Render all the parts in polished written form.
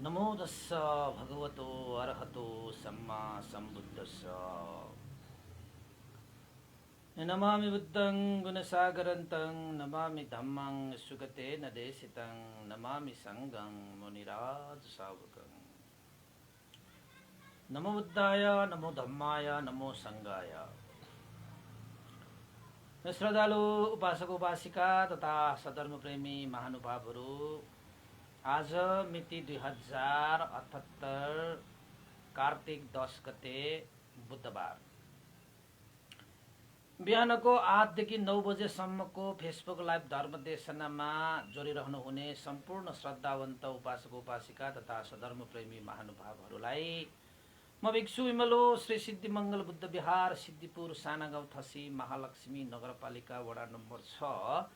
नमो तस्स भगवतो अरहतो सम्मा सम्बुद्धस्स। नमामि बुद्धं गुणसागरन्तं नमामि धम्मं सुगतेन देशितं नमामि संघं मुनिराज सावकं। नमो बुद्धाय नमो धम्माय नमो संघाय। श्रद्धालु उपासक उपासिका तथा सधर्म प्रेमी महानुभावहरू, आज मिति 2078 कार्तिक 10 गते बुधबार बिहानको 8 देखि 9 बजेसम्मको फेसबुक लाइभ धर्मदेशनामा जोडिरहनुहुने सम्पूर्ण श्रद्धावन्त उपासक उपासिका तथा सधर्म प्रेमी महानुभावहरूलाई म भिक्षु विमलो श्री सिद्धिमङ्गल बुद्ध विहार सिद्धिपुर सानागाउँ थसी महालक्ष्मी नगरपालिका वडा नम्बर 6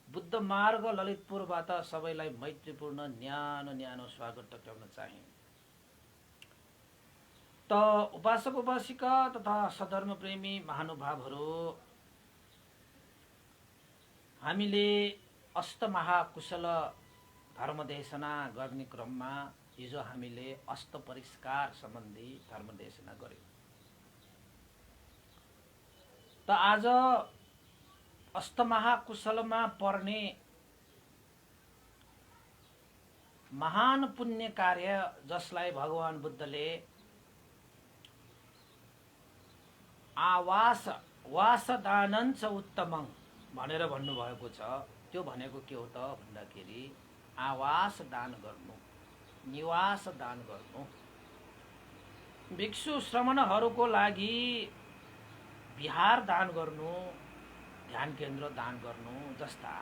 बुद्ध मार्ग ललितपुरबाट सबैलाई मैत्रीपूर्ण न्यानो स्वागत टक्राउन चाहे। त उपासक उपासिका तथा सधर्म प्रेमी महानुभावहरू, हामीले अष्टमहाकुशल धर्मदेशना गर्ने क्रममा हिजो हामीले अष्ट परिष्कार सम्बन्धी धर्मदेशना गर्यौं। त आज अष्टमहाकुशलमा पर्ने महान पुण्य कार्य जसलाई भगवान बुद्धले आवास वासदानञ्च उत्तमं भनेर भन्नुभएको छ। त्यो भनेको के हो त भन्दाखेरि आवास दान गर्नु, निवास दान गर्नु, भिक्षु श्रमणहरूको लागि विहार दान गर्नु, ध्यान केन्द्र दान गर्नु जस्ता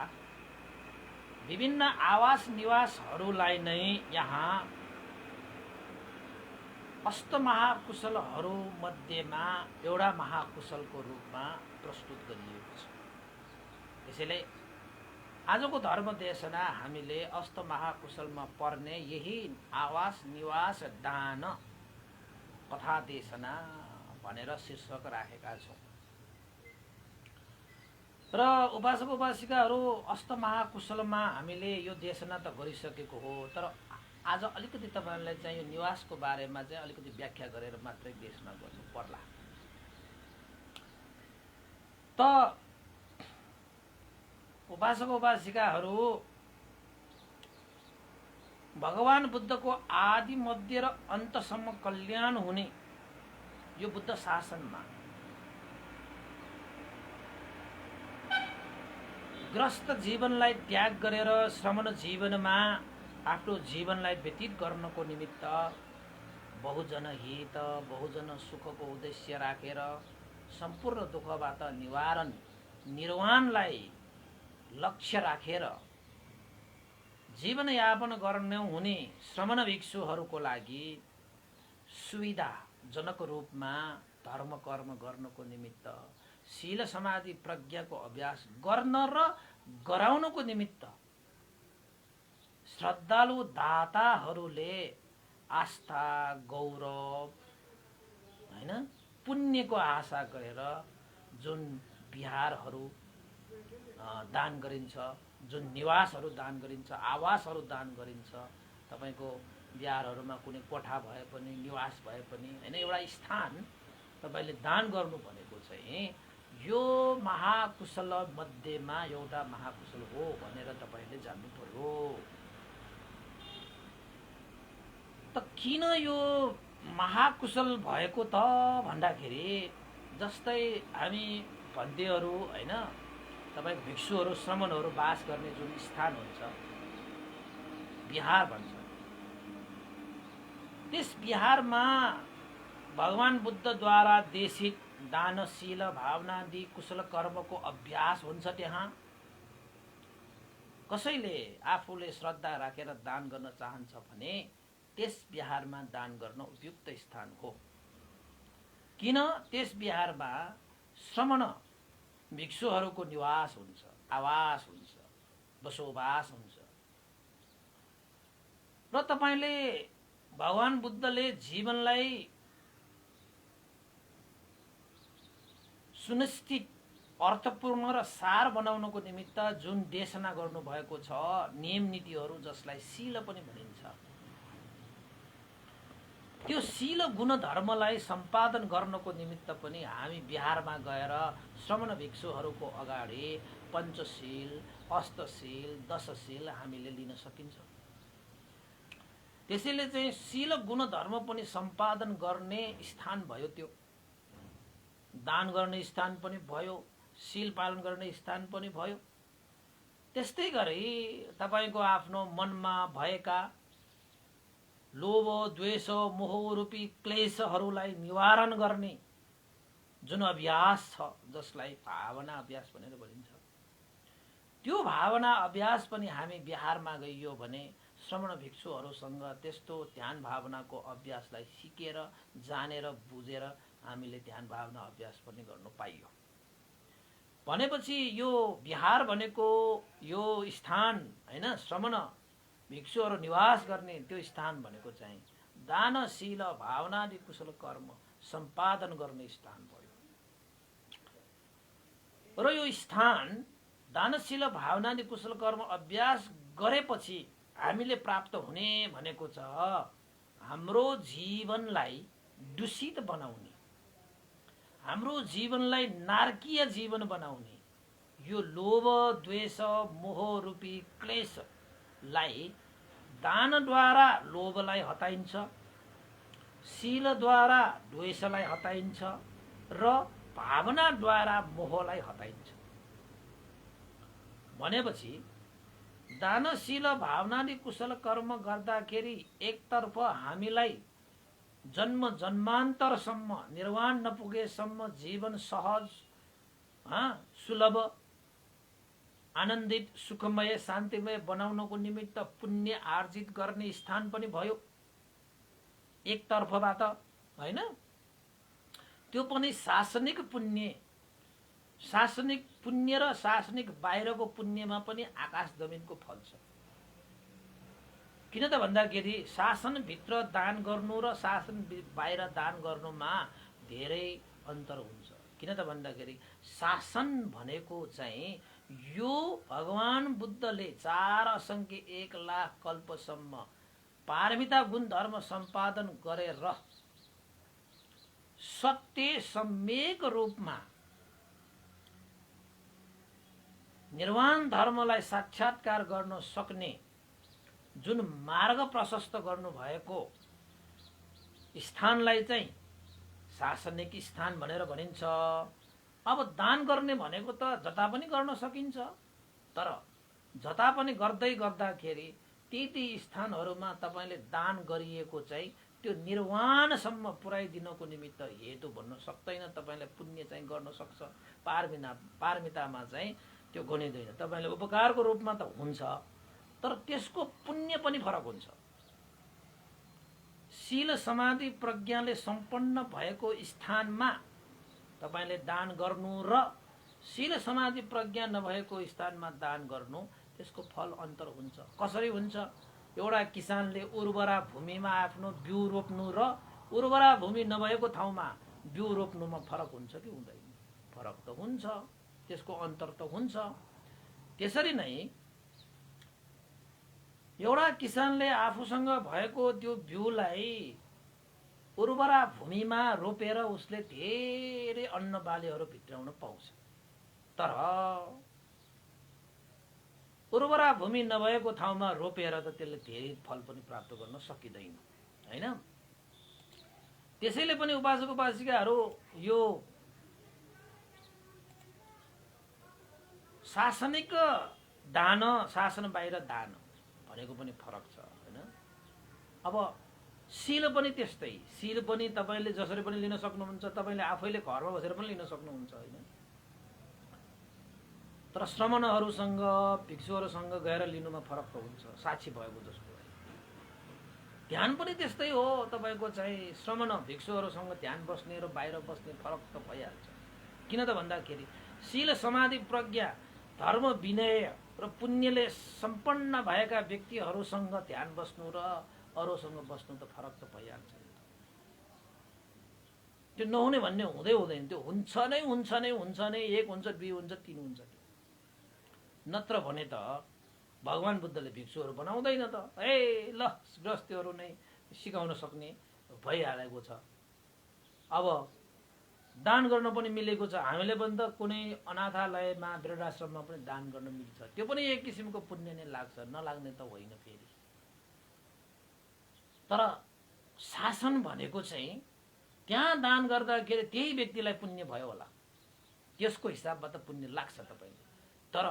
विभिन्न आवास निवासहरूलाई नै यहाँ अष्टमहाकुशलहरू मध्येमा एउटा महाकुशलको रूपमा प्रस्तुत गरिएको छ। त्यसैले आजको धर्मदेशना हामीले अष्टमहाकुशलमा पर्ने यही आवास निवास दान कथादेशना भनेर शीर्षक राखेका छौँ। र उपासक उपासिकाहरू, अष्टमहाकुशलमा हामीले यो देशना त गरिसकेको हो, तर आज अलिकति तपाईहरुलाई चाहिँ यो निवासको बारेमा चाहिँ अलिकति व्याख्या गरेर मात्रै देशना गर्नु पर्ला। त उपासक उपासिकाहरू, भगवान बुद्धको आदि मध्य र अन्तसम्म कल्याण हुने यो बुद्ध शासनमा ग्रस्त जीवनलाई त्याग गरेर श्रमण जीवनमा आफ्नो जीवनलाई व्यतीत गर्नको निमित्त बहुजन हित बहुजन सुखको उद्देश्य राखेर सम्पूर्ण दुःखबाट निर्वाणलाई लक्ष्य राखेर जीवनयापन गर्न हुने श्रमण भिक्षुहरूको लागि सुविधाजनक रूपमा धर्म कर्म गर्नको निमित्त शील समाधि प्रज्ञाको अभ्यास गर्न र गराउनको निमित्त श्रद्धालु दाताहरूले आस्था गौरव हैन पुण्यको आशा गरेर जुन विहारहरू दान गरिन्छ, जुन निवासहरू दान गरिन्छ, आवासहरू दान गरिन्छ, तपाईको विहारहरूमा कुनै कोठा भए पनि निवास भए पनि हैन एउटा स्थान तपाईले दान गर्नु भनेको चाहिँ यो महाकुशल मध्येमा एउटा महाकुशल हो भनेर तपाईले जान्नु पर्यो। त किन यो महाकुशल भएको त भन्दाखेरि, जस्तै हामी भन्देहरू हैन, तपाईको भिक्षुहरू श्रमणहरू बास गर्ने जुन स्थान हुन्छ विहार भन्छ, त्यस विहारमा भगवान बुद्धद्वारा देशित दानशील भावनादि कुशल कर्मको अभ्यास हुन्छ। त्यहाँ कसैले आफूले श्रद्धा राखेर दान गर्न चाहन्छ भने त्यस विहारमा दान गर्न उपयुक्त स्थान हो। किन? त्यस विहारमा श्रमण भिक्षुहरूको निवास हुन्छ, आवास हुन्छ, बसोबास हुन्छ। र तपाईले भगवान बुद्धले जीवनलाई सुनिश्चित अर्थपूर्ण र सार बनाउनको निमित्त जुन देशना गर्नुभएको छ नियम नीतिहरू, जसलाई शील पनि भनिन्छ, त्यो शील गुण धर्मलाई सम्पादन गर्नको निमित्त पनि हामी बिहारमा गएर श्रमण भिक्षुहरूको अगाडि पञ्चशील, अष्टशील, दशशील हामीले लिन सकिन्छ। त्यसैले चाहिँ शील गुण धर्म पनि सम्पादन गर्ने स्थान भयो त्यो। दान गर्ने स्थान पनि भयो, शील पालन गर्ने स्थान पनि भयो। त्यस्तै गरी तपाईको आफ्नो मनमा भएका लोभ, द्वेष, मोह रूपी क्लेशहरूलाई निवारण गर्ने जुन अभ्यास छ, जसलाई भावना अभ्यास भनेर भनिन्छ, त्यो भावना अभ्यास पनि हामी बिहारमा गइयो भने श्रमण भिक्षुहरूसँग त्यस्तो ध्यान भावनाको अभ्यासलाई सिकेर, जानेर, बुझेर हामीले ध्यान भावना अभ्यास पनि गर्नु पाइयो भनेपछि यो बिहार भनेको यो स्थान हैन, श्रमण भिक्षुहरू निवास गर्ने त्यो स्थान भनेको चाहिँ दान, शील, भावनादि कुशल कर्म सम्पादन गर्ने स्थान भयो। र यो स्थान दानशील भावनादि कुशल कर्म अभ्यास गरेपछि हामीले प्राप्त हुने भनेको छ हाम्रो जीवनलाई दूषित बनाउने, हाम्रो जीवनलाई नारकीय जीवन बनाउने यो लोभ, द्वेष, मोह रूपी क्लेशलाई दानद्वारा लोभलाई हटाइन्छ, शीलद्वारा द्वेषलाई हटाइन्छ र भावनाद्वारा मोहलाई हटाइन्छ। भनेपछि दानशील भावनादि कुशल कर्म गर्दाखेरि एकतर्फ हामीलाई जन्म जन्मान्तरसम्म निर्वाण नपुगेसम्म जीवन सहज, सुलभ, आनन्दित, सुखमय, शान्तिमय बनाउनको निमित्त पुण्य आर्जित गर्ने स्थान पनि भयो एकतर्फबाट, हैन? त्यो पनि शासनिक पुण्य, शासनिक पुण्य र शासनिक बाहिरको पुण्यमा पनि आकाश जमिनको फल छ। किन त भन्दाखेरि शासनभित्र दान गर्नु र शासन बाहिर दान गर्नुमा धेरै अन्तर हुन्छ। किन त भन्दाखेरि शासन भनेको चाहिँ यो भगवान बुद्धले 4 असंख्य 1 लाख कल्पसम्म पारमिता गुण धर्म सम्पादन गरेर सत्य सम्यक रूपमा निर्वाण धर्मलाई साक्षात्कार गर्न सक्ने जुन मार्ग प्रशस्त गर्नु भएको स्थानलाई चाहिँ शासनिक स्थान भनेर भनिन्छ। अब दान गर्ने भनेको त जता पनि गर्न सकिन्छ, तर जता पनि गर्दै गर्दाखेरि ती स्थानहरूमा तपाईले दान गरिएको चाहिँ त्यो निर्वाणसम्म पुर्याइदिनको निमित्त हेतु भन्न सक्दैन। तपाईले पुण्य चाहिँ गर्न सक्छ, पारमितामा चाहिँ त्यो गनिँदैन। तपाईले उपकारको रूपमा त हुन्छ, तर त्यसको पुण्य पनि फरक हुन्छ। शील समाधि प्रज्ञाले सम्पन्न भएको स्थानमा तपाईले दान गर्नु र शील समाधि प्रज्ञा नभएको स्थानमा दान गर्नु, त्यसको फल अन्तर हुन्छ। कसरी हुन्छ? एउटा किसानले उर्वरा भूमिमा आफ्नो बिउ रोप्नु र उर्वरा भूमि नभएको ठाउँमा बिउ रोप्नुमा फरक हुन्छ कि हुँदैन? फरक त हुन्छ, त्यसको अन्तर त हुन्छ। त्यसरी नै एउटा किसानले आफूसँग भएको त्यो बिउलाई उर्वरा भूमिमा रोपेर उसले धेरै अन्न बालीहरू भित्राउन पाउँछ, तर उर्वरा भूमि नभएको ठाउँमा रोपेर त त्यसले धेरै फल पनि प्राप्त गर्न सकिँदैन, हैन? त्यसैले पनि उपासक उपासिकाहरू यो शासनिक दान, शासन बाहिर दान भनेको पनि फरक छ, हैन? अब शील पनि त्यस्तै, शील पनि तपाईले जसरी पनि लिन सक्नुहुन्छ, तपाईले आफैले घरमा बसेर पनि लिन सक्नुहुन्छ, हैन? तर श्रमणहरूसँग भिक्षुहरूसँग गएर लिनुमा फरक त हुन्छ, साक्षी भएको जस्तो। ध्यान पनि त्यस्तै हो, तपाईको चाहिँ श्रमण भिक्षुहरूसँग ध्यान बस्ने र बाहिर बस्ने फरक त भइहाल्छ। किन त भन्दाखेरि शील समाधि प्रज्ञा धर्म विनय र पुण्यले सम्पन्न भएका व्यक्तिहरूसँग ध्यान बस्नु र अरूसँग बस्नु त फरक त भइहाल्छ। त्यो नहुने भन्ने हुँदैन, त्यो हुन्छ नै हुन्छ नै हुन्छ नै, 1 हुन्छ 2 हुन्छ 3 हुन्छ। नत्र भने त भगवान बुद्धले भिक्षुहरू बनाउँदैन त। ल गृहस्थीहरू नै सिकाउन सक्ने भइहालेको छ। अब दान गर्न पनि मिलेको छ। हामीले पनि त कुनै अनाथालयमा वृद्धाश्रममा पनि दान गर्न मिल्छ, त्यो पनि एक किसिमको पुण्य नै लाग्छ, नलाग्ने त होइन फेरि। तर शासन भनेको चाहिँ त्यहाँ दान गर्दाखेरि त्यही व्यक्तिलाई पुण्य भयो होला, त्यसको हिसाबमा त पुण्य लाग्छ तपाईँले। तर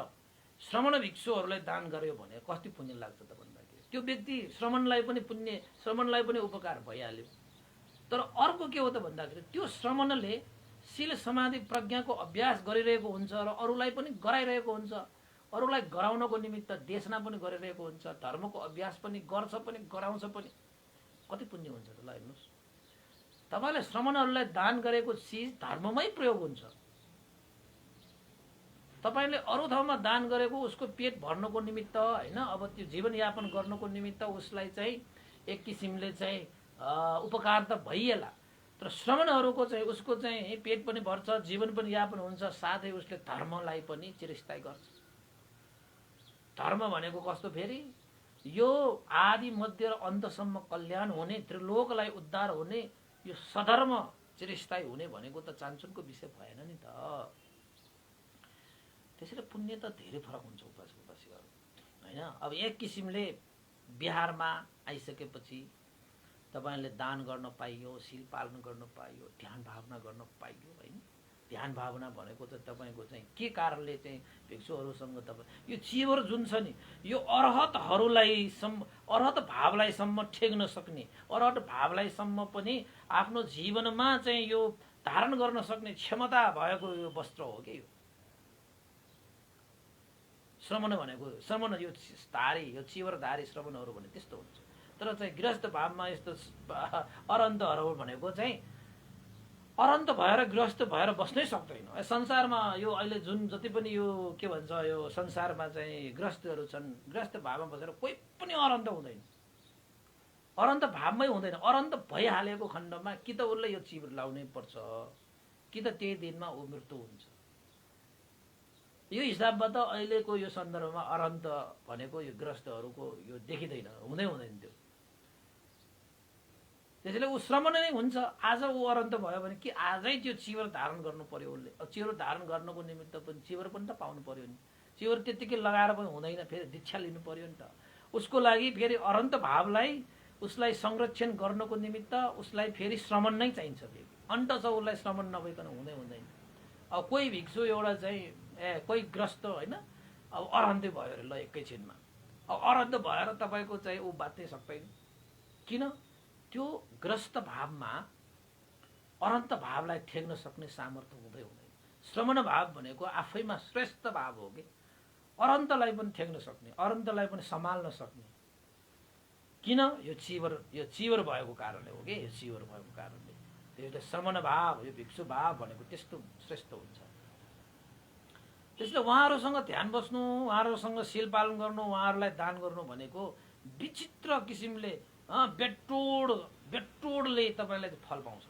श्रमण भिक्षुहरूलाई दान गर्यो भने कति पुण्य लाग्छ त भन्दाखेरि त्यो व्यक्ति श्रमणलाई पनि उपकार भइहाल्यो। तर अर्को के हो त भन्दाखेरि त्यो श्रमणले शील समाधि प्रज्ञाको अभ्यास गरिरहेको हुन्छ र अरूलाई पनि गराइरहेको हुन्छ, अरूलाई गराउनको निमित्त देशना पनि गरिरहेको हुन्छ, धर्मको अभ्यास पनि गर्छ पनि गराउँछ पनि, कति पुण्य हुन्छ त ल हेर्नुहोस्। तपाईँले श्रमणहरूलाई दान गरेको चिज धर्ममै प्रयोग हुन्छ। तपाईँले अरू ठाउँमा दान गरेको उसको पेट भर्नको निमित्त होइन, अब त्यो जीवनयापन गर्नको निमित्त उसलाई चाहिँ एक किसिमले चाहिँ उपकार त भइएला। तर श्रमणहरूको चाहिँ उसको चाहिँ पेट पनि भर्छ, जीवन पनि यापन हुन्छ, साथै उसले धर्मलाई पनि चिरस्थायी गर्छ। धर्म भनेको कस्तो फेरि, यो आदि मध्य र अन्तसम्म कल्याण हुने, त्रिलोकलाई उद्धार हुने, यो सधर्म चिरस्थायी हुने भनेको त चान्चुनको विषय भएन नि त। त्यसैले पुण्य त धेरै फरक हुन्छ उपासीहरू होइन। अब एक किसिमले बिहारमा आइसकेपछि तपाईँले दान गर्न पाइयो, शील पालन गर्न पाइयो, ध्यान भावना गर्न पाइयो होइन। ध्यान भावना भनेको त तपाईँको चाहिँ के कारणले चाहिँ भिक्षुहरूसँग तपाईँ यो चिवर जुन छ नि, यो अर्हत भावलाई सम्म ठेक्न सक्ने, अर्हत भावलाई सम्म पनि आफ्नो जीवनमा चाहिँ यो धारण गर्न सक्ने क्षमता भएको यो वस्त्र हो कि यो श्रमण भनेको। श्रमण यो चिवरधारी श्रमणहरू भने त्यस्तो हुन्छ। तर चाहिँ गृहस्थ भावमा यस्तो अरन्तहरू भनेको चाहिँ अरन्त भएर गृहस्थ भएर बस्नै सक्दैन। संसारमा यो अहिले जुन जति पनि यो के भन्छ, यो संसारमा चाहिँ गृहस्थहरू छन्, गृहस्थ भावमा बसेर कोही पनि अरन्त हुँदैन, अरन्त भावमै हुँदैन। अरन्त भइहालेको खण्डमा कि त उसले यो चिवर लाउनै पर्छ, कि त त्यही दिनमा ऊ मृत्यु हुन्छ। यो हिसाबमा त अहिलेको यो सन्दर्भमा अरन्त भनेको यो गृहस्थहरूको यो देखिँदैन, हुँदैन त्यो। त्यसैले ऊ श्रमण नै हुन्छ। आज ऊ अरन्त भयो भने कि आजै त्यो चिवर धारण गर्नु पर्यो उसले। चिवर धारण गर्नको निमित्त पनि चिवर पनि त पाउनु पर्यो नि। चिवर त्यत्तिकै लगाएर पनि हुँदैन, फेरि दीक्षा लिनु पर्यो नि त। उसको लागि फेरि अरन्त भावलाई उसलाई संरक्षण गर्नको निमित्त उसलाई फेरि श्रमण नै चाहिन्छ। फेरि अन्त छ उसलाई श्रमण नभइकन हुँदैन। अब कोही भिक्षु एउटा चाहिँ कोही ग्रस्त होइन, अब अरन्त भयो अरे ल एकैछिनमा। अब अरन्त भएर तपाईँको चाहिँ ऊ बाँच्नै सक्दैन। किन? त्यो ग्रस्त भावमा अनन्त भावलाई ठेक्न सक्ने सामर्थ्य हुँदैन। श्रमण भाव भनेको आफैमा श्रेष्ठ भाव हो कि अनन्तलाई पनि ठेक्न सक्ने, अनन्तलाई पनि सम्हाल्न सक्ने। किन? यो चिवर भएको कारणले हो कि, यो चिवर भएको कारणले। त्यसले श्रमण भाव, यो भिक्षु भाव भनेको त्यस्तो श्रेष्ठ हुन्छ। त्यसले उहाँहरूसँग ध्यान बस्नु, उहाँहरूसँग शील पालन गर्नु, उहाँहरूलाई दान गर्नु भनेको विचित्र किसिमले बेटोडले तपाईँलाई फल पाउँछ,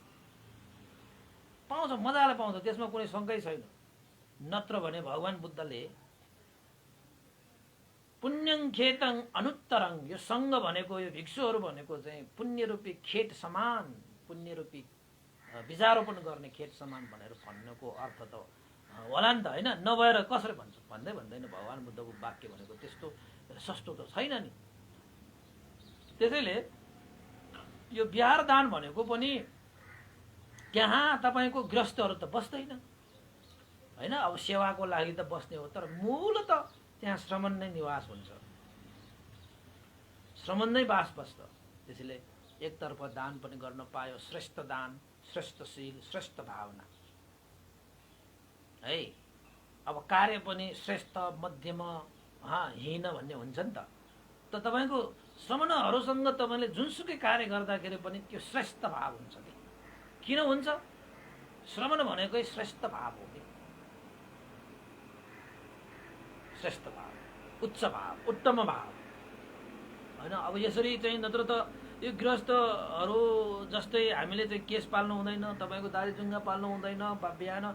मजाले पाउँछ, त्यसमा कुनै शङ्कै छैन। नत्र भने भगवान बुद्धले पुण्यं खेतं अनुत्तरं, यो सङ्घ भनेको, यो भिक्षुहरू भनेको चाहिँ पुण्यरूपी खेत समान, पुण्यरूपी बिजारोपण गर्ने खेत समान भनेर भन्नको अर्थ त होला नि त होइन। नभएर कसरी भन्छ? भन्दैन। भगवान बुद्धको वाक्य भनेको त्यस्तो सस्तो त छैन नि। त्यसैले यो बिहार दान भनेको पनि त्यहाँ तपाईँको गृहस्थहरू त बस्दैन होइन, अब सेवाको लागि त बस्ने हो, तर मूल त त्यहाँ श्रमण नै निवास हुन्छ, श्रमण नै बास बस्छ। त्यसैले एकतर्फ दान पनि गर्न पायो, श्रेष्ठ दान, श्रेष्ठ शील, श्रेष्ठ भावना है। अब कार्य पनि श्रेष्ठ, मध्यम, हीन भन्ने हुन्छ नि त। तपाईँको श्रमणहरूसँग तपाईँले जुनसुकै कार्य गर्दाखेरि पनि त्यो श्रेष्ठ भाव हुन्छ कि। किन हुन्छ? श्रमण भनेकै श्रेष्ठ भाव हो कि, श्रेष्ठ भाव, उच्च भाव, उत्तम भाव होइन। अब यसरी चाहिँ नत्र त यो गृहस्थहरू जस्तै हामीले चाहिँ केस पाल्नु हुँदैन, तपाईँको दारी जुङ्गा पाल्नु हुँदैन, बिहान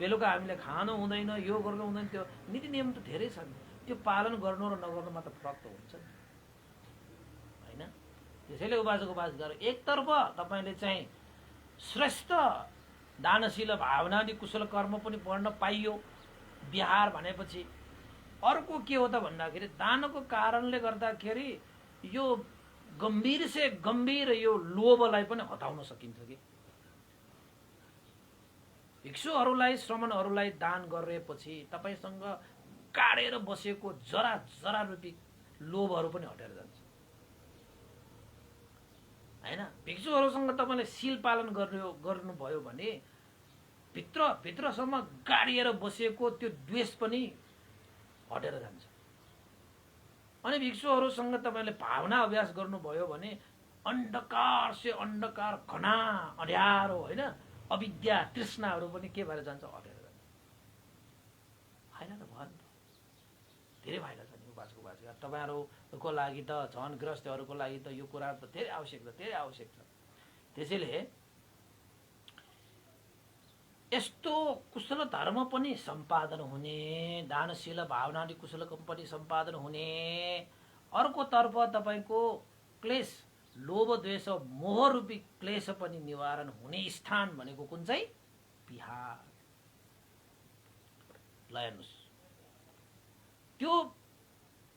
बेलुका हामीले खानु हुँदैन, यो गर्नु हुँदैन, त्यो नीति नियम त धेरै छन्। त्यो पालन गर्नु र नगर्नुमा त फरक त हुन्छ नि होइन। त्यसैले उपासक उपासिकाहरू एकतर्फ तपाईँले चाहिँ श्रेष्ठ दानशील भावना अनि कुशल कर्म पनि पढ्न पाइयो बिहार भनेपछि। अर्को के हो त भन्दाखेरि दानको कारणले गर्दाखेरि यो गम्भीर से गम्भीर यो लोभलाई पनि हटाउन सकिन्छ कि भिक्षुहरूलाई श्रमणहरूलाई दान गरेपछि तपाईँसँग काडेर बसेको जरा जरा रूपी लोभहरू पनि हटेर जान्छ हैन। भिक्षुहरूसँग तपाईँले शील पालन गर्नुभयो भने भित्रसम्म गाडिएर बसेको त्यो द्वेष पनि हटेर जान्छ। अनि भिक्षुहरूसँग तपाईँले भावना अभ्यास गर्नुभयो भने अन्धकार से अन्धकार घना अँध्यारो होइन अविद्या तृष्णाहरू पनि के भएर जान्छ हटेर जान्छ होइन त भयो नि त। धेरै फाइदा छ नि उपासक उपासिका तपाईँहरूको लागि त झन् गृहस्थहरूको लागि त यो कुरा त धेरै आवश्यक छ। त्यसैले यस्तो कुशल धर्म पनि सम्पादन हुने दानशील भावना अनि कुशल कर्म पनि सम्पादन हुने अर्कोतर्फ तपाईँको क्लेश लोभ द्वेष मोह रूपी क्लेश पनि निवारण हुने स्थान भनेको कुन चाहिँ बिहार। ल हेर्नुहोस् त्यो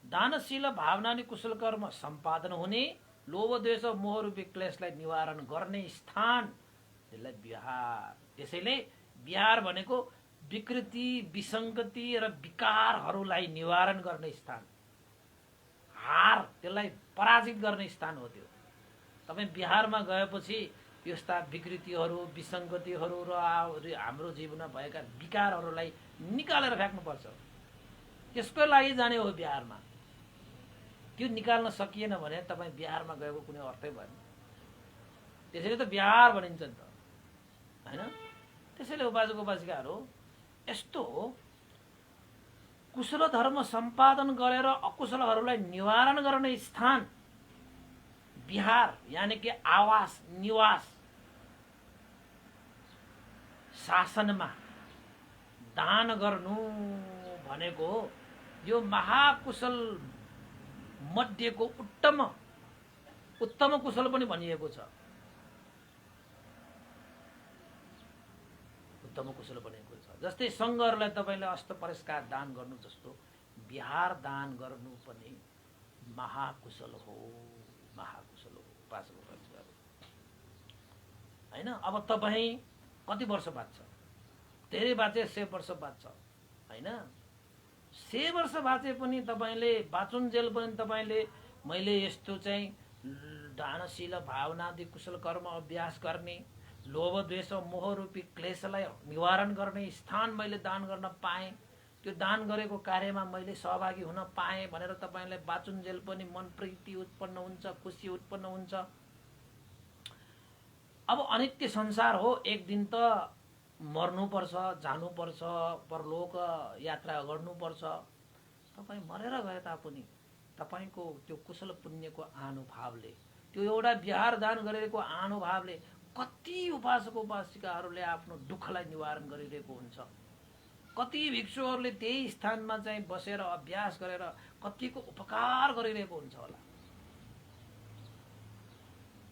दानशील भावना अनि कुशल कर्म सम्पादन हुने लोभ द्वेष मोह रूपी क्लेशलाई निवारण गर्ने स्थान त्यसलाई बिहार। त्यसैले बिहार भनेको विकृति विसङ्गति र विकारहरूलाई निवारण गर्ने स्थान हार त्यसलाई पराजित गर्ने स्थान हो त्यो। तपाईँ बिहारमा गएपछि यस्ता विकृतिहरू विसङ्गतिहरू र हाम्रो जीवनमा भएका विकारहरूलाई निकालेर फ्याँक्नुपर्छ। त्यसको लागि जाने हो बिहारमा। त्यो निकाल्न सकिएन भने तपाईँ बिहारमा गएको कुनै अर्थै भएन। त्यसैले त बिहार भनिन्छ नि त हैन। त्यसैले उपासक उपासिकाहरू यस्तो कुशल धर्म सम्पादन गरेर अकुशलहरूलाई निवारण गर्ने स्थान बिहार यानी कि आवास निवास शासनमा दान गर्नु भनेको यो महाकुशल मध्येको उत्तम कुशल पनि भनिएको छ। उत्तम कुशल बनेको छ। जस्तै सङ्घहरूलाई तपाईँले अष्ट पुरस्कार दान गर्नु जस्तो बिहार दान गर्नु पनि महाकुशल हो उपासक उपासिकाहरू हैन। अब तपाईँ कति वर्ष बाँच्छ धेरै बाँचे 100 वर्ष बाँच्छ हैन। 100 वर्ष बाँचे पनि तपाईँले बाँचुन्जेल पनि तपाईँले मैले यस्तो चाहिँ दानशील भावनादि कुशल कर्म अभ्यास गर्ने लोभ द्वेष मोह रूपी क्लेशलाई निवारण गर्ने स्थान मैले दान गर्न पाएँ त्यो दान गरेको कार्यमा मैले सहभागी हुन पाएँ भनेर तपाईँलाई बाँचुन्जेल पनि मन प्रीति उत्पन्न हुन्छ खुसी उत्पन्न हुन्छ। अब अनित्य संसार हो एक दिन त मर्नुपर्छ जानुपर्छ परलोक यात्रा गर्नुपर्छ। तपाईँ मरेर गए तापनि तपाईँको त्यो कुशल पुण्यको आनुभावले त्यो एउटा बिहार दान गरेको आनुभावले कति उपासक उपासिकाहरूले आफ्नो दुःखलाई निवारण गरिरहेको हुन्छ। कति भिक्षुहरूले त्यही स्थानमा चाहिँ बसेर अभ्यास गरेर कतिको उपकार गरिरहेको हुन्छ होला।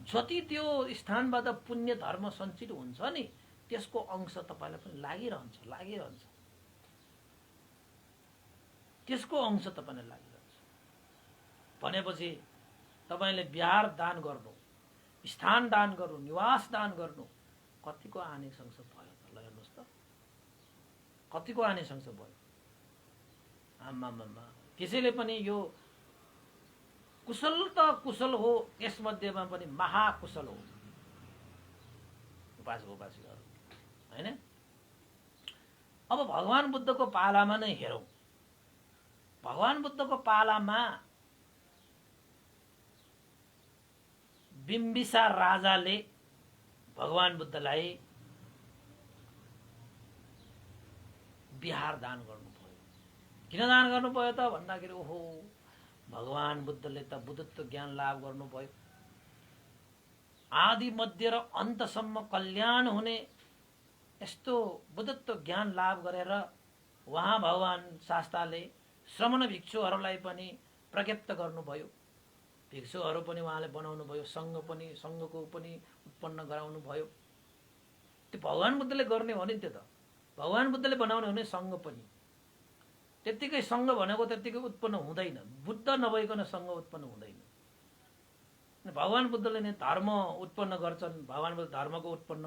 जति त्यो स्थानबाट पुण्य धर्म सञ्चित हुन्छ नि त्यसको अंश तपाईँलाई पनि लागिरहन्छ त्यसको अंश तपाईँलाई लागिरहन्छ भनेपछि तपाईँले बिहार दान गर्नु स्थान दान गर्नु निवास दान गर्नु कतिको आनिसंस भयो त। ल हेर्नुहोस् त कतिको आनिसंस भयो आम्मामा। त्यसैले पनि यो कुशल त कुशल हो यसमध्येमा पनि महाकुशल हो उपासक उपासिकाहरू हैन। अब भगवान बुद्धको पालामा नै हेरौँ। भगवान बुद्धको पालामा बिम्बिसार राजाले भगवान बुद्धलाई बिहार दान गर्नुभयो। किन दान गर्नुभयो त भन्दाखेरि ओहो भगवान बुद्धले त बुद्धत्व ज्ञान लाभ गर्नुभयो। आदि मध्य र अन्तसम्म कल्याण हुने यस्तो बुद्धत्व ज्ञान लाभ गरेर उहाँ भगवान शास्ताले श्रमण भिक्षुहरूलाई पनि प्रज्ञप्त गर्नुभयो। भिक्षुहरू पनि उहाँले बनाउनु भयो, सङ्घको पनि उत्पन्न गराउनु भयो। त्यो भगवान बुद्धले गर्ने हो नि, त्यो त भगवान बुद्धले बनाउने हो नि सङ्घ पनि। त्यत्तिकै सङ्घ भनेको त्यत्तिकै उत्पन्न हुँदैन, बुद्ध नभइकन सङ्घ उत्पन्न हुँदैन। भगवान बुद्धले नै धर्म उत्पन्न गर्छन्, भगवान बुद्ध धर्मको उत्पन्न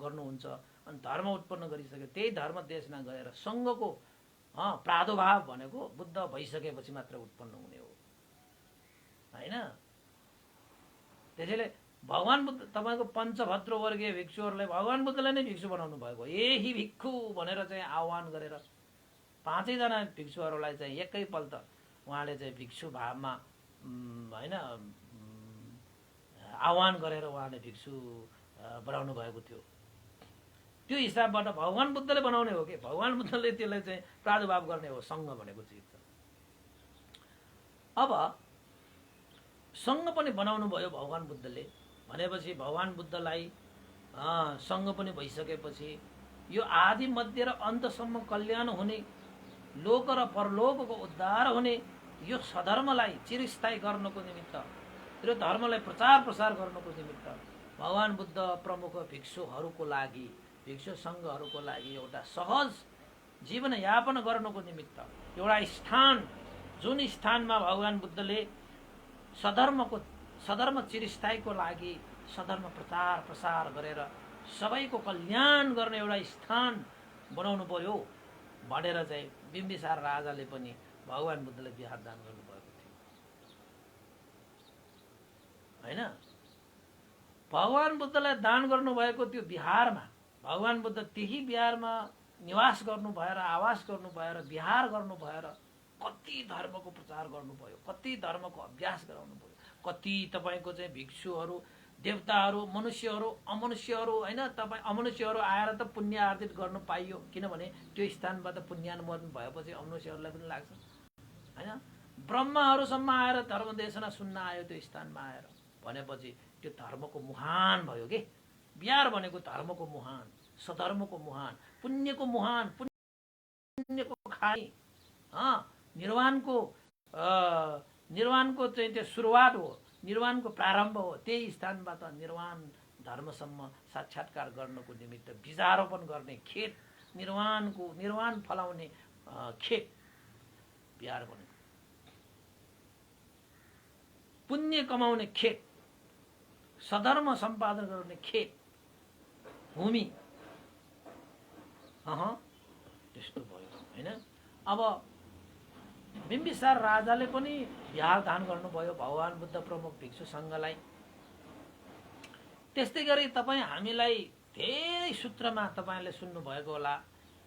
गर्नुहुन्छ। अनि धर्म उत्पन्न गरिसके त्यही धर्म देशमा गएर सङ्घको प्रादुर्भाव भनेको बुद्ध भइसकेपछि मात्र उत्पन्न हुने हो, होइन? त्यसैले भगवान बुद्ध तपाईँको पञ्चभद्र वर्गीय भिक्षुहरूलाई भगवान बुद्धले नै भिक्षु बनाउनु भएको। यही भिक्षु भनेर चाहिँ आह्वान गरेर 5जना भिक्षुहरूलाई चाहिँ एकैपल्ट उहाँले चाहिँ भिक्षु भावमा होइन आह्वान गरेर उहाँले भिक्षु बनाउनु भएको थियो। त्यो हिसाबबाट भगवान बुद्धले बनाउने हो कि भगवान बुद्धले त्यसलाई चाहिँ प्रादुर्भाव गर्ने हो सङ्घ भनेको चिज। अब सङ्घ पनि बनाउनु भयो भगवान बुद्धले भनेपछि भगवान बुद्धलाई सङ्घ पनि भइसकेपछि यो आदि मध्य र अन्तसम्म कल्याण हुने, लोक र परलोकको उद्धार हुने यो सधर्मलाई चिरस्थायी गर्नको निमित्त, यो धर्मलाई प्रचार प्रसार गर्नको निमित्त भगवान बुद्ध प्रमुख भिक्षुहरूको लागि, भिक्षु सङ्घहरूको लागि एउटा सहज जीवनयापन गर्नको निमित्त एउटा स्थान, जुन स्थानमा भगवान बुद्धले सधर्म चिरस्थायीको लागि सधर्म प्रचार प्रसार गरेर सबैको कल्याण गर्ने एउटा स्थान बनाउनु पर्यो भनेर चाहिँ बिम्बिसार राजाले पनि भगवान बुद्धले बिहार दान गर्नुभएको थियो, होइन? भगवान बुद्धलाई दान गर्नुभएको त्यो बिहारमा भगवान बुद्ध त्यही बिहारमा निवास गर्नु भएर, आवास गर्नु भएर, बिहार गर्नु भएर कति धर्मको प्रचार गर्नुभयो, कति धर्मको अभ्यास गराउनु भयो, कति तपाईँको चाहिँ भिक्षुहरू, देवताहरू, मनुष्यहरू, अमनुष्यहरू, होइन? तपाईँ अमनुष्यहरू आएर त पुण्य आर्जित गर्नु पाइयो, किनभने त्यो स्थानबाट पुण्यानुमोदन भएपछि अमनुष्यहरूलाई पनि लाग्छ, होइन? ब्रह्माहरूसम्म आएर धर्मदेशना सुन्न आयो त्यो स्थानमा आएर भनेपछि त्यो धर्मको मुहान भयो कि बिहार भनेको धर्मको मुहान, सधर्मको मुहान, पुण्यको मुहान, पुण्यको खानी, निर्वाणको चाहिँ त्यो सुरुवात हो, निर्वाणको प्रारम्भ हो। त्यही स्थानबाट निर्वाण धर्मसम्म साक्षात्कार गर्नको निमित्त बीजारोपण गर्ने खेत, निर्वाण फलाउने खेत बिहार भनेको, पुण्य कमाउने खेत, सधर्म सम्पादन गर्ने खेत, भूमि, त्यस्तो भयो, होइन? अब बिम्बिसार राजाले पनि बिहार दान गर्नुभयो भगवान बुद्ध प्रमुख भिक्षु सङ्घलाई। त्यस्तै गरी तपाईँ हामीलाई धेरै सूत्रमा तपाईँले सुन्नुभएको होला,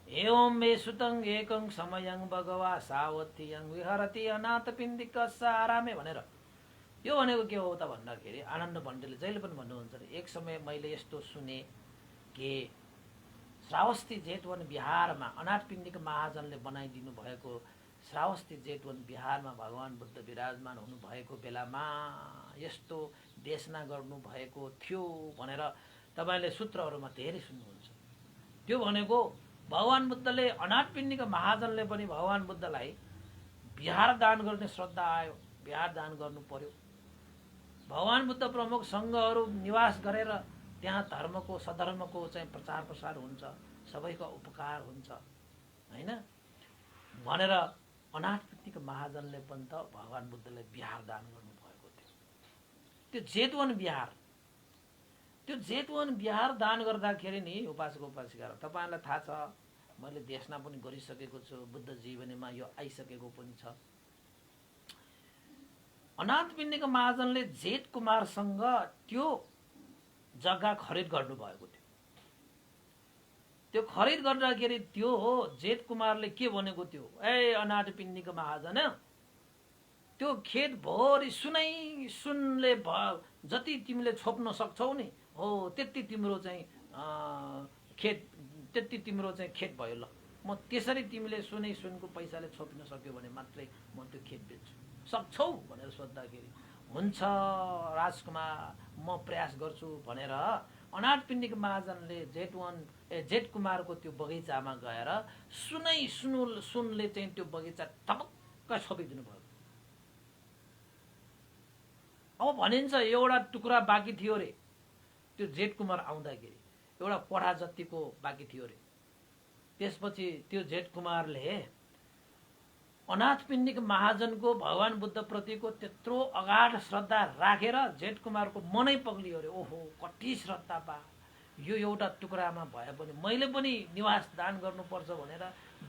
एवं मे सुतं एकं समयं भगवा सावत्यं विहरति अनाथ पिण्डिक सारामे भनेर। यो भनेको के हो त भन्दाखेरि आनन्द भण्डेले जहिले पनि भन्नुहुन्छ, एक समय मैले यस्तो सुने कि श्रावस्ती जेतवन बिहारमा अनाथ पिण्डिक महाजनले बनाइदिनु भएको श्रावस्ती जेतवन बिहारमा भगवान बुद्ध विराजमान हुनुभएको बेलामा यस्तो देशना गर्नुभएको थियो भनेर तपाईँले सूत्रहरूमा धेरै सुन्नुहुन्छ। त्यो भनेको भगवान बुद्धले, अनाथ पिण्डिक महाजनले पनि भगवान बुद्धलाई बिहार दान गर्ने श्रद्धा आयो, बिहार दान गर्नु पर्यो। भगवान बुद्ध प्रमुख सङ्घहरू निवास गरेर त्यहाँ धर्मको, सधर्मको चाहिँ प्रचार प्रसार हुन्छ, सबैको उपकार हुन्छ, होइन? भनेर अनाथ पिण्डिक महाजनले पनि त भगवान बुद्धले बिहार दान गर्नुभएको थियो। त्यो जेतवन बिहार दान गर्दाखेरि नि उपासक उपासिकाहरू, तपाईँलाई थाहा छ, मैले देशना पनि गरिसकेको छु, बुद्ध जीवनीमा यो आइसकेको पनि छ। अनाथ पिण्डिक महाजनले जेठ कुमारसँग त्यो जग्गा खरिद गर्नुभएको थियो। त्यो खरिद गर्दाखेरि त्यो हो जेठ कुमारले के भनेको थियो, ए अनाथ पिण्डिक महाजन, त्यो खेत भरि सुनले जति तिमीले छोप्न सक्छौ नि हो त्यति तिम्रो चाहिँ खेत भयो। ल म त्यसरी तिमीले सुनको पैसाले छोप्न सक्यो भने मात्रै म त्यो खेत बेच्छु, सक्छौ भनेर सोद्धाखेरि हुन्छ राजकुमार, म प्रयास गर्छु भनेर अनाथ पिण्डिक महाजनले जेठ कुमारको त्यो बगैँचामा गएर सुनले चाहिँ त्यो बगैँचा टपक्क छोपिदिनु भयो। अब भनिन्छ एउटा टुक्रा बाँकी थियो रे, त्यो जेठ कुमार आउँदाखेरि एउटा कोठा जतिको बाँकी थियो रे। त्यसपछि त्यो जेठ कुमारले अनाथ पिण्डिक महाजनको भगवान बुद्ध प्रतिको त्यत्रो अगाध श्रद्धा राखेर जेठ कुमारको मनै पग्लियो रे। ओहो कति श्रद्धा बा, यो एउटा टुक्रामा भए पनि मैले पनि निवास दान गर्नुपर्छ भनेर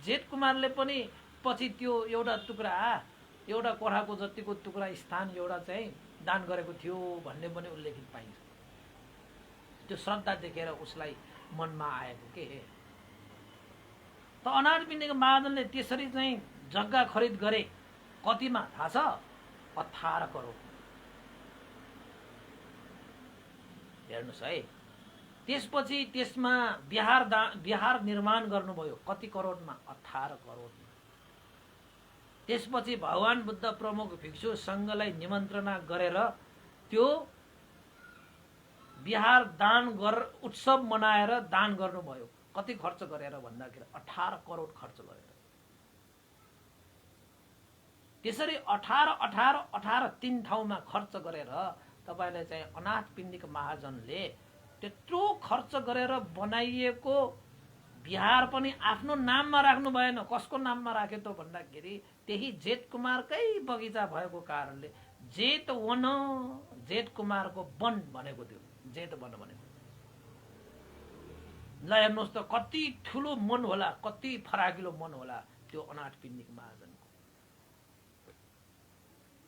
जेठ कुमारले पनि पछि त्यो एउटा टुक्रा, एउटा कोठाको जतिको टुक्रा स्थान एउटा चाहिँ दान गरेको थियो भन्ने पनि उल्लेखित पाइन्छ। त्यो श्रद्धा देखेर उसलाई मनमा आएको के हे। त अनाथ पिण्डिक महाजनले त्यसरी चाहिँ जग्गा खरिद गरे, कतिमा थाहा छ? 18 करोड। हेर्नुहोस् है। त्यसपछि त्यसमा बिहार निर्माण गर्नुभयो, कति करोडमा? 18 करोडमा। त्यसपछि भगवान बुद्ध प्रमुख भिक्षु संघलाई निमन्त्रणा गरेर त्यो बिहार दान उत्सव मनाएर दान गर्नुभयो। कति खर्च गरेर भन्दाखेरि 18 करोड खर्च गरेर। त्यसरी 18 तीन ठाउँमा खर्च गरेर तपाईले चाहिँ अनाथ पिण्डिक महाजनले त्यत्रो खर्च गरेर बनाइएको बिहार पनि आफ्नो नाममा राख्नु भएन। कसको नाममा राख्यो त भन्दाखेरि त्यही जेठ कुमारकै बगैँचा भएको कारणले जेठ वन, जेठ कुमारको वन भनेको थियो, जेठ वन भनेको। ल हेर्नुहोस् त कति ठुलो मन होला, कति फराकिलो मन होला त्यो अनाथ पिण्डिक महाजनको।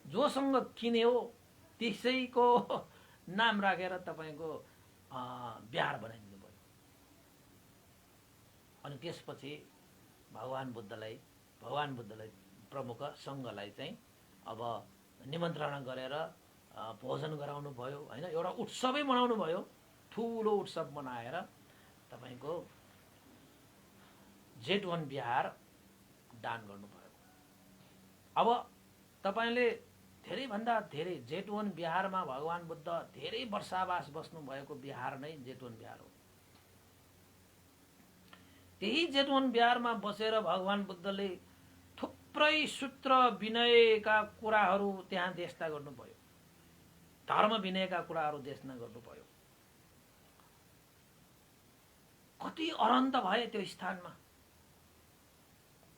जोसँग किन्यो त्यसैको नाम राखेर तपाईको बिहार बनाइदिनु भयो। अनि त्यसपछि भगवान बुद्धलाई प्रमुख संघलाई चाहिँ अब निमन्त्रणा गरेर भोजन गराउनु भयो हैन। एउटा उत्सवै मनाउनु भयो, ठुलो उत्सव मनाएर तपाईको जेठ वन बिहार दान गर्नुभयो। अब तपाईले धेरै भन्दा धेरै जेठ वन बिहारमा भगवान बुद्ध धेरै वर्षावास बस्नु भएको बिहार नै जेठ वन बिहार हो। त्यही जेठ वन बिहारमा बसेर भगवान बुद्धले थुप्रै सूत्र विनयका कुराहरू त्यहाँ देशना गर्नुभयो, धर्म विनयका कुराहरू देशना गर्नुभयो। कति अरन्त भए त्यो स्थानमा,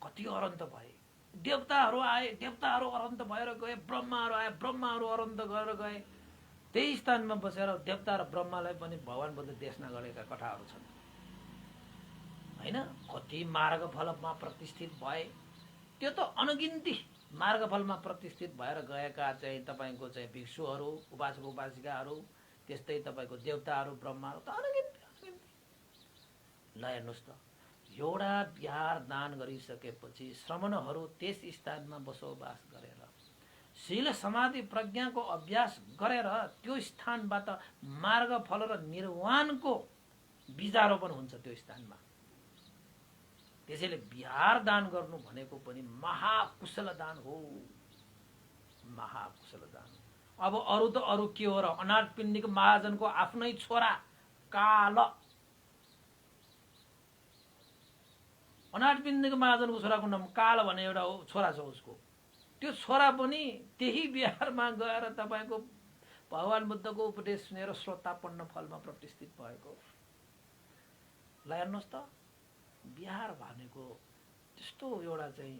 कति अरन्त भए। देवताहरू आए, देवताहरू अरन्त भएर गए, ब्रह्माहरू आए, ब्रह्माहरू अरन्त गएर गए। त्यही स्थानमा बसेर देवता र ब्रह्मालाई पनि भगवान बुद्ध देशना गरेका कथाहरू छन् हैन। कति मार्गफलमा प्रतिष्ठित भए, त्यो त अनगिन्ती मार्गफलमा प्रतिष्ठित भएर गएका चाहिँ तपाईको चाहिँ भिक्षुहरू, उपासक उपासिकाहरू, त्यस्तै तपाईको देवताहरू, ब्रह्माहरू त अनगिन्ती। ल हेर्नुहोस् त, एउटा बिहार दान गरिसकेपछि श्रमणहरू त्यस स्थानमा बसोबास गरेर शील समाधि प्रज्ञाको अभ्यास गरेर त्यो स्थानबाट मार्गफल र निर्वाणको बीजारोपण हुन्छ त्यो स्थानमा। त्यसैले बिहार दान गर्नु भनेको पनि महाकुशल दान हो, महाकुशल दान। अब अरु त अरु के हो र, अनाथ पिण्डिक महाजनको आफ्नै छोरा काल, अनाथ पिण्डिक महाजनको छोराको नाम काल भन्ने एउटा छोरा छ उसको। त्यो छोरा पनि त्यही बिहारमा गएर तपाईको भगवान बुद्धको उपदेश सुनेर श्रोतापन्न फलमा प्रतिष्ठित भएको। ल हेर्नुहोस् त, बिहार भनेको त्यस्तो एउटा चाहिँ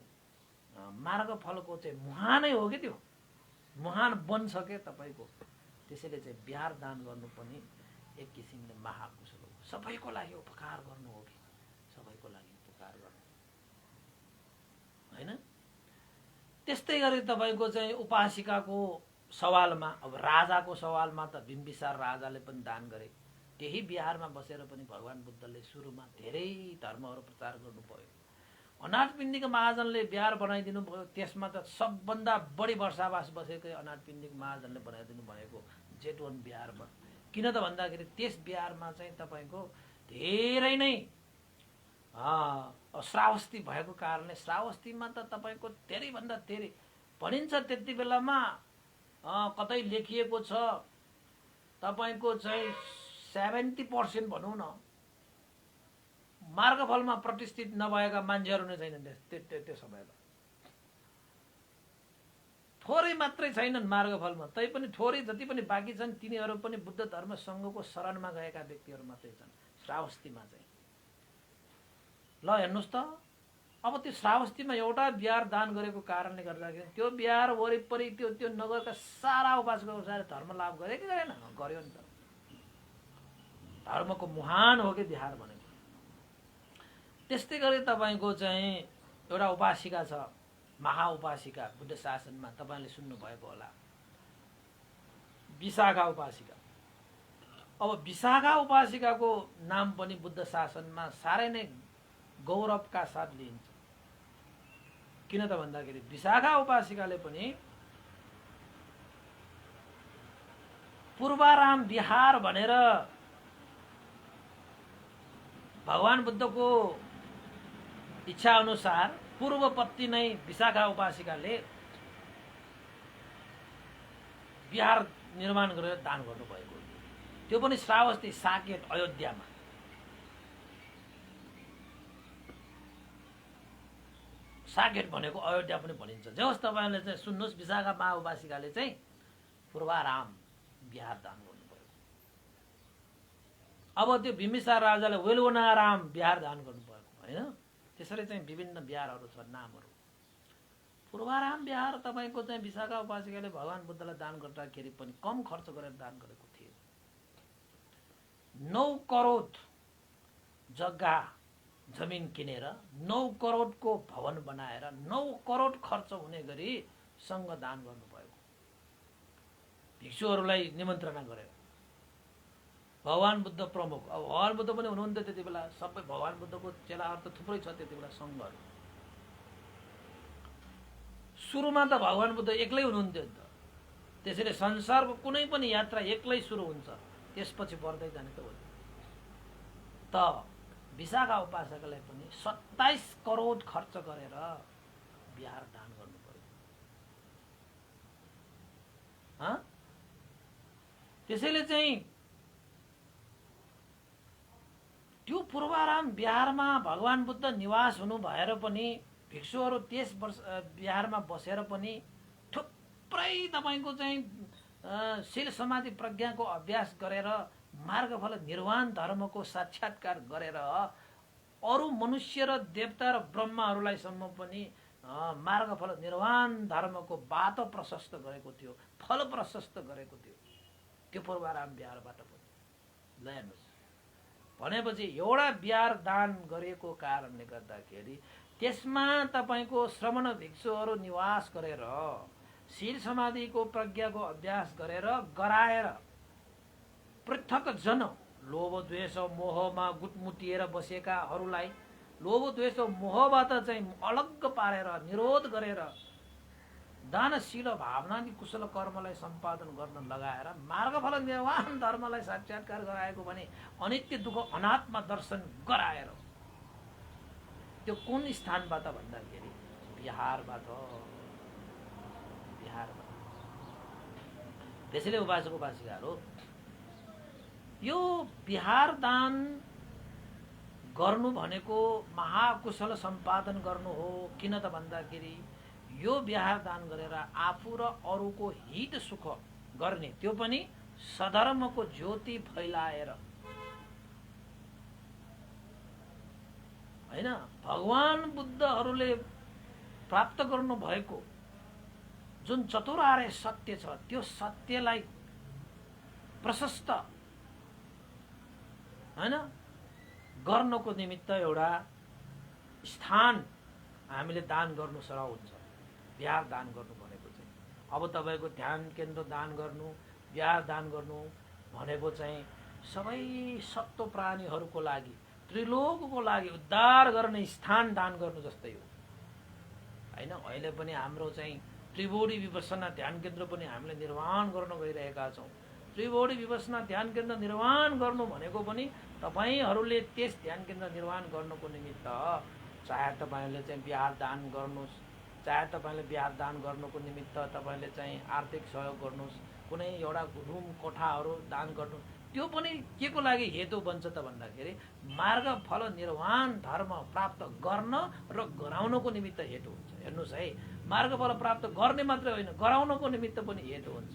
मार्गफलको चाहिँ मुहानै हो कि, त्यो मुहान बन्छ के तपाईको। त्यसैले चाहिँ बिहार दान गर्नु पनि एक किसिमले महाकुशल हो। सबैको लागि उपकार गर्नु हो कि, सबैको लागि उपकार गर्नु हैन। त्यस्तै गरी तपाईको चाहिँ उपासिकाको सवालमा, अब राजाको सवालमा त बिम्बिसार राजाले पनि दान गरे। त्यही बिहारमा बसेर पनि भगवान बुद्धले सुरुमा धेरै धर्महरू प्रचार गर्नुभयो। अनाथ पिण्डिक महाजनले बिहार बनाइदिनु भयो, त्यसमा त सबभन्दा बढी वर्षावास बसेकै अनाथ पिण्डिक महाजनले बनाइदिनु भएको जेठ वन बिहारमा। किन त भन्दाखेरि त्यस बिहारमा चाहिँ तपाईको धेरै नै श्रावस्ती भएको कारणले, श्रावस्तीमा त तपाईको धेरै भन्दा धेरै भनिन्छ त्यति बेलामा कतै लेखिएको छ तपाईको चाहिँ 70% भनौँ न मार्गफलमा प्रतिष्ठित नभएका मान्छेहरू नै छैनन् त्यो समयमा। थोरै मात्रै छैनन् मार्गफलमा, तैपनि थोरै जति पनि बाँकी छन् तिनीहरू पनि बुद्ध धर्म सङ्घको शरणमा गएका व्यक्तिहरू मात्रै छन् श्रावस्तीमा चाहिँ। ल हेर्नुहोस् त, अब त्यो श्रावस्तीमा एउटा बिहार दान गरेको कारणले गर्दाखेरि त्यो बिहार वरिपरि त्यो नगरका सारा उपासकहरूले धर्म लाभ गरे कि गरेन? गर्यो नि त। धर्मको मुहान हो कि बिहार भनेको। त्यस्तै गरी तपाईँको चाहिँ एउटा उपासिका छ, महाउपासिका, बुद्ध शासनमा तपाईँले सुन्नुभएको होला, विशाखा उपासिका। अब विशाखा उपासिकाको नाम पनि बुद्ध शासनमा साह्रै नै गौरवका साथ लिइन्छ। किन त भन्दाखेरि विशाखा उपासिकाले पनि पूर्वाराम विहार भनेर भगवान बुद्धको इच्छा अनुसार पूर्वपत्ति नै विशाखा उपासिकाले विहार निर्माण गरेर दान गर्नुभएको, त्यो पनि श्रावस्ती साकेत अयोध्यामा। साकेत भनेको अयोध्या पनि भनिन्छ। जे होस्, तपाईँले चाहिँ सुन्नुहोस्, विशाखा महाउपासिकाले चाहिँ पूर्वाराम विहार दान गर्नुभयो। अब त्यो बिम्बिसार राजाले वेलवनाराम विहार दान गर्नुभएको होइन। त्यसरी चाहिँ विभिन्न विहारहरू छन्, नामहरू। पूर्वाराम विहार तपाईँको चाहिँ विशाखा उपासिकाले भगवान बुद्धलाई दान गर्दाखेरि पनि कम खर्च गरेर दान गरेको थिए। 9 करोड जग्गा जमिन किनेर 9 करोडको भवन बनाएर 9 करोड खर्च हुने गरी सङ्घ दान गर्नुभएको, भिक्षुहरूलाई निमन्त्रणा गरेर। भगवान बुद्ध प्रमुख, अब भगवान बुद्ध पनि हुनुहुन्थ्यो त्यति बेला, सबै भगवान बुद्धको चेलाहरू त थुप्रै छ त्यति बेला सङ्घहरू। सुरुमा त भगवान बुद्ध एक्लै हुनुहुन्थ्यो नि त, त्यसैले संसारको कुनै पनि यात्रा एक्लै सुरु हुन्छ, त्यसपछि बढ्दै जाने त हो। त विशाखा उपासकलाई पनि 27 करोड खर्च गरेर विहार दान गर्नु पर्यो। त्यसैले चाहिँ त्यो पूर्वाराम विहारमा भगवान बुद्ध निवास हुनु भएर पनि भिक्षुहरू त्यस विहारमा बसेर पनि थुप्रै तपाईँको चाहिँ शील समाधि प्रज्ञाको अभ्यास गरेर मार्गफल निर्वाण धर्मको साक्षात्कार गरेर अरू मनुष्य र देवता र ब्रह्माहरूलाई सम्म पनि मार्गफल निर्वाण धर्मको बाटो प्रशस्त गरेको थियो, फल प्रशस्त गरेको थियो त्यो पूर्वाराम विहारबाट पनि। ल हेर्नुहोस्, भनेपछि एउटा विहार दान गरेको कारणले गर्दाखेरि त्यसमा तपाईँको श्रमण भिक्षुहरू निवास गरेर शील समाधिको प्रज्ञाको अभ्यास गरेर गराएर पृथक जन लोभ द्वेष मोहमा गुटमुटिएर बसेकाहरूलाई लोभ द्वेष मोहबाट चाहिँ अलग पारेर निरोध गरेर दानशील भावनादि कुशल कर्मलाई सम्पादन गर्न लगाएर मार्गफल निर्वाण धर्मलाई साक्षात्कार गराएको भने अनित्य दुःख अनात्मा दर्शन गराएर त्यो कुन स्थानबाट भन्दाखेरि बिहारबाट। त्यसैले उपासक उपासिकाहरू यो बिहार दान गर्नु भनेको महाकुशल सम्पादन गर्नु हो। किन त भन्दाखेरि यो बिहार दान गरेर आफू र अरूको हित सुख गर्ने, त्यो पनि सधर्मको ज्योति फैलाएर हैन। भगवान बुद्धहरूले प्राप्त गर्नु भएको जुन चतुरार्य सत्य छ त्यो सत्यलाई प्रशस्त हैन गर्नको निमित्त एउटा स्थान हामीले दान गर्नु सरह हुन्छ। बिहार दान गर्नु भनेको चाहिँ अब तपाईँको ध्यान केन्द्र दान गर्नु, बिहार दान गर्नु भनेको चाहिँ सबै सत्व प्राणीहरूको लागि, त्रिलोकको लागि उद्धार गर्ने स्थान दान गर्नु जस्तै हो हैन। अहिले पनि हाम्रो चाहिँ त्रिबोडी विपස්සना ध्यान केन्द्र पनि हामीले निर्माण गर्न गइरहेका छौँ। त्रिबोडी विपස්සना ध्यान केन्द्र निर्माण गर्नु भनेको पनि तपाईँहरूले त्यस ध्यान केन्द्र निर्माण गर्नको निमित्त चाहे तपाईँले चाहिँ बिहार दान गर्नुहोस्, चाहे तपाईँले बिहार दान गर्नुको निमित्त तपाईँले चाहिँ आर्थिक सहयोग गर्नुहोस्, कुनै एउटा रुम कोठाहरू दान गर्नु, त्यो पनि के को लागि हेतु बन्छ त भन्दाखेरि मार्ग फल निर्वाण धर्म प्राप्त गर्न र गराउनको निमित्त हेतु हुन्छ। हेर्नुहोस् है, मार्गफल प्राप्त गर्ने मात्रै होइन, गराउनको निमित्त पनि हेतु हुन्छ।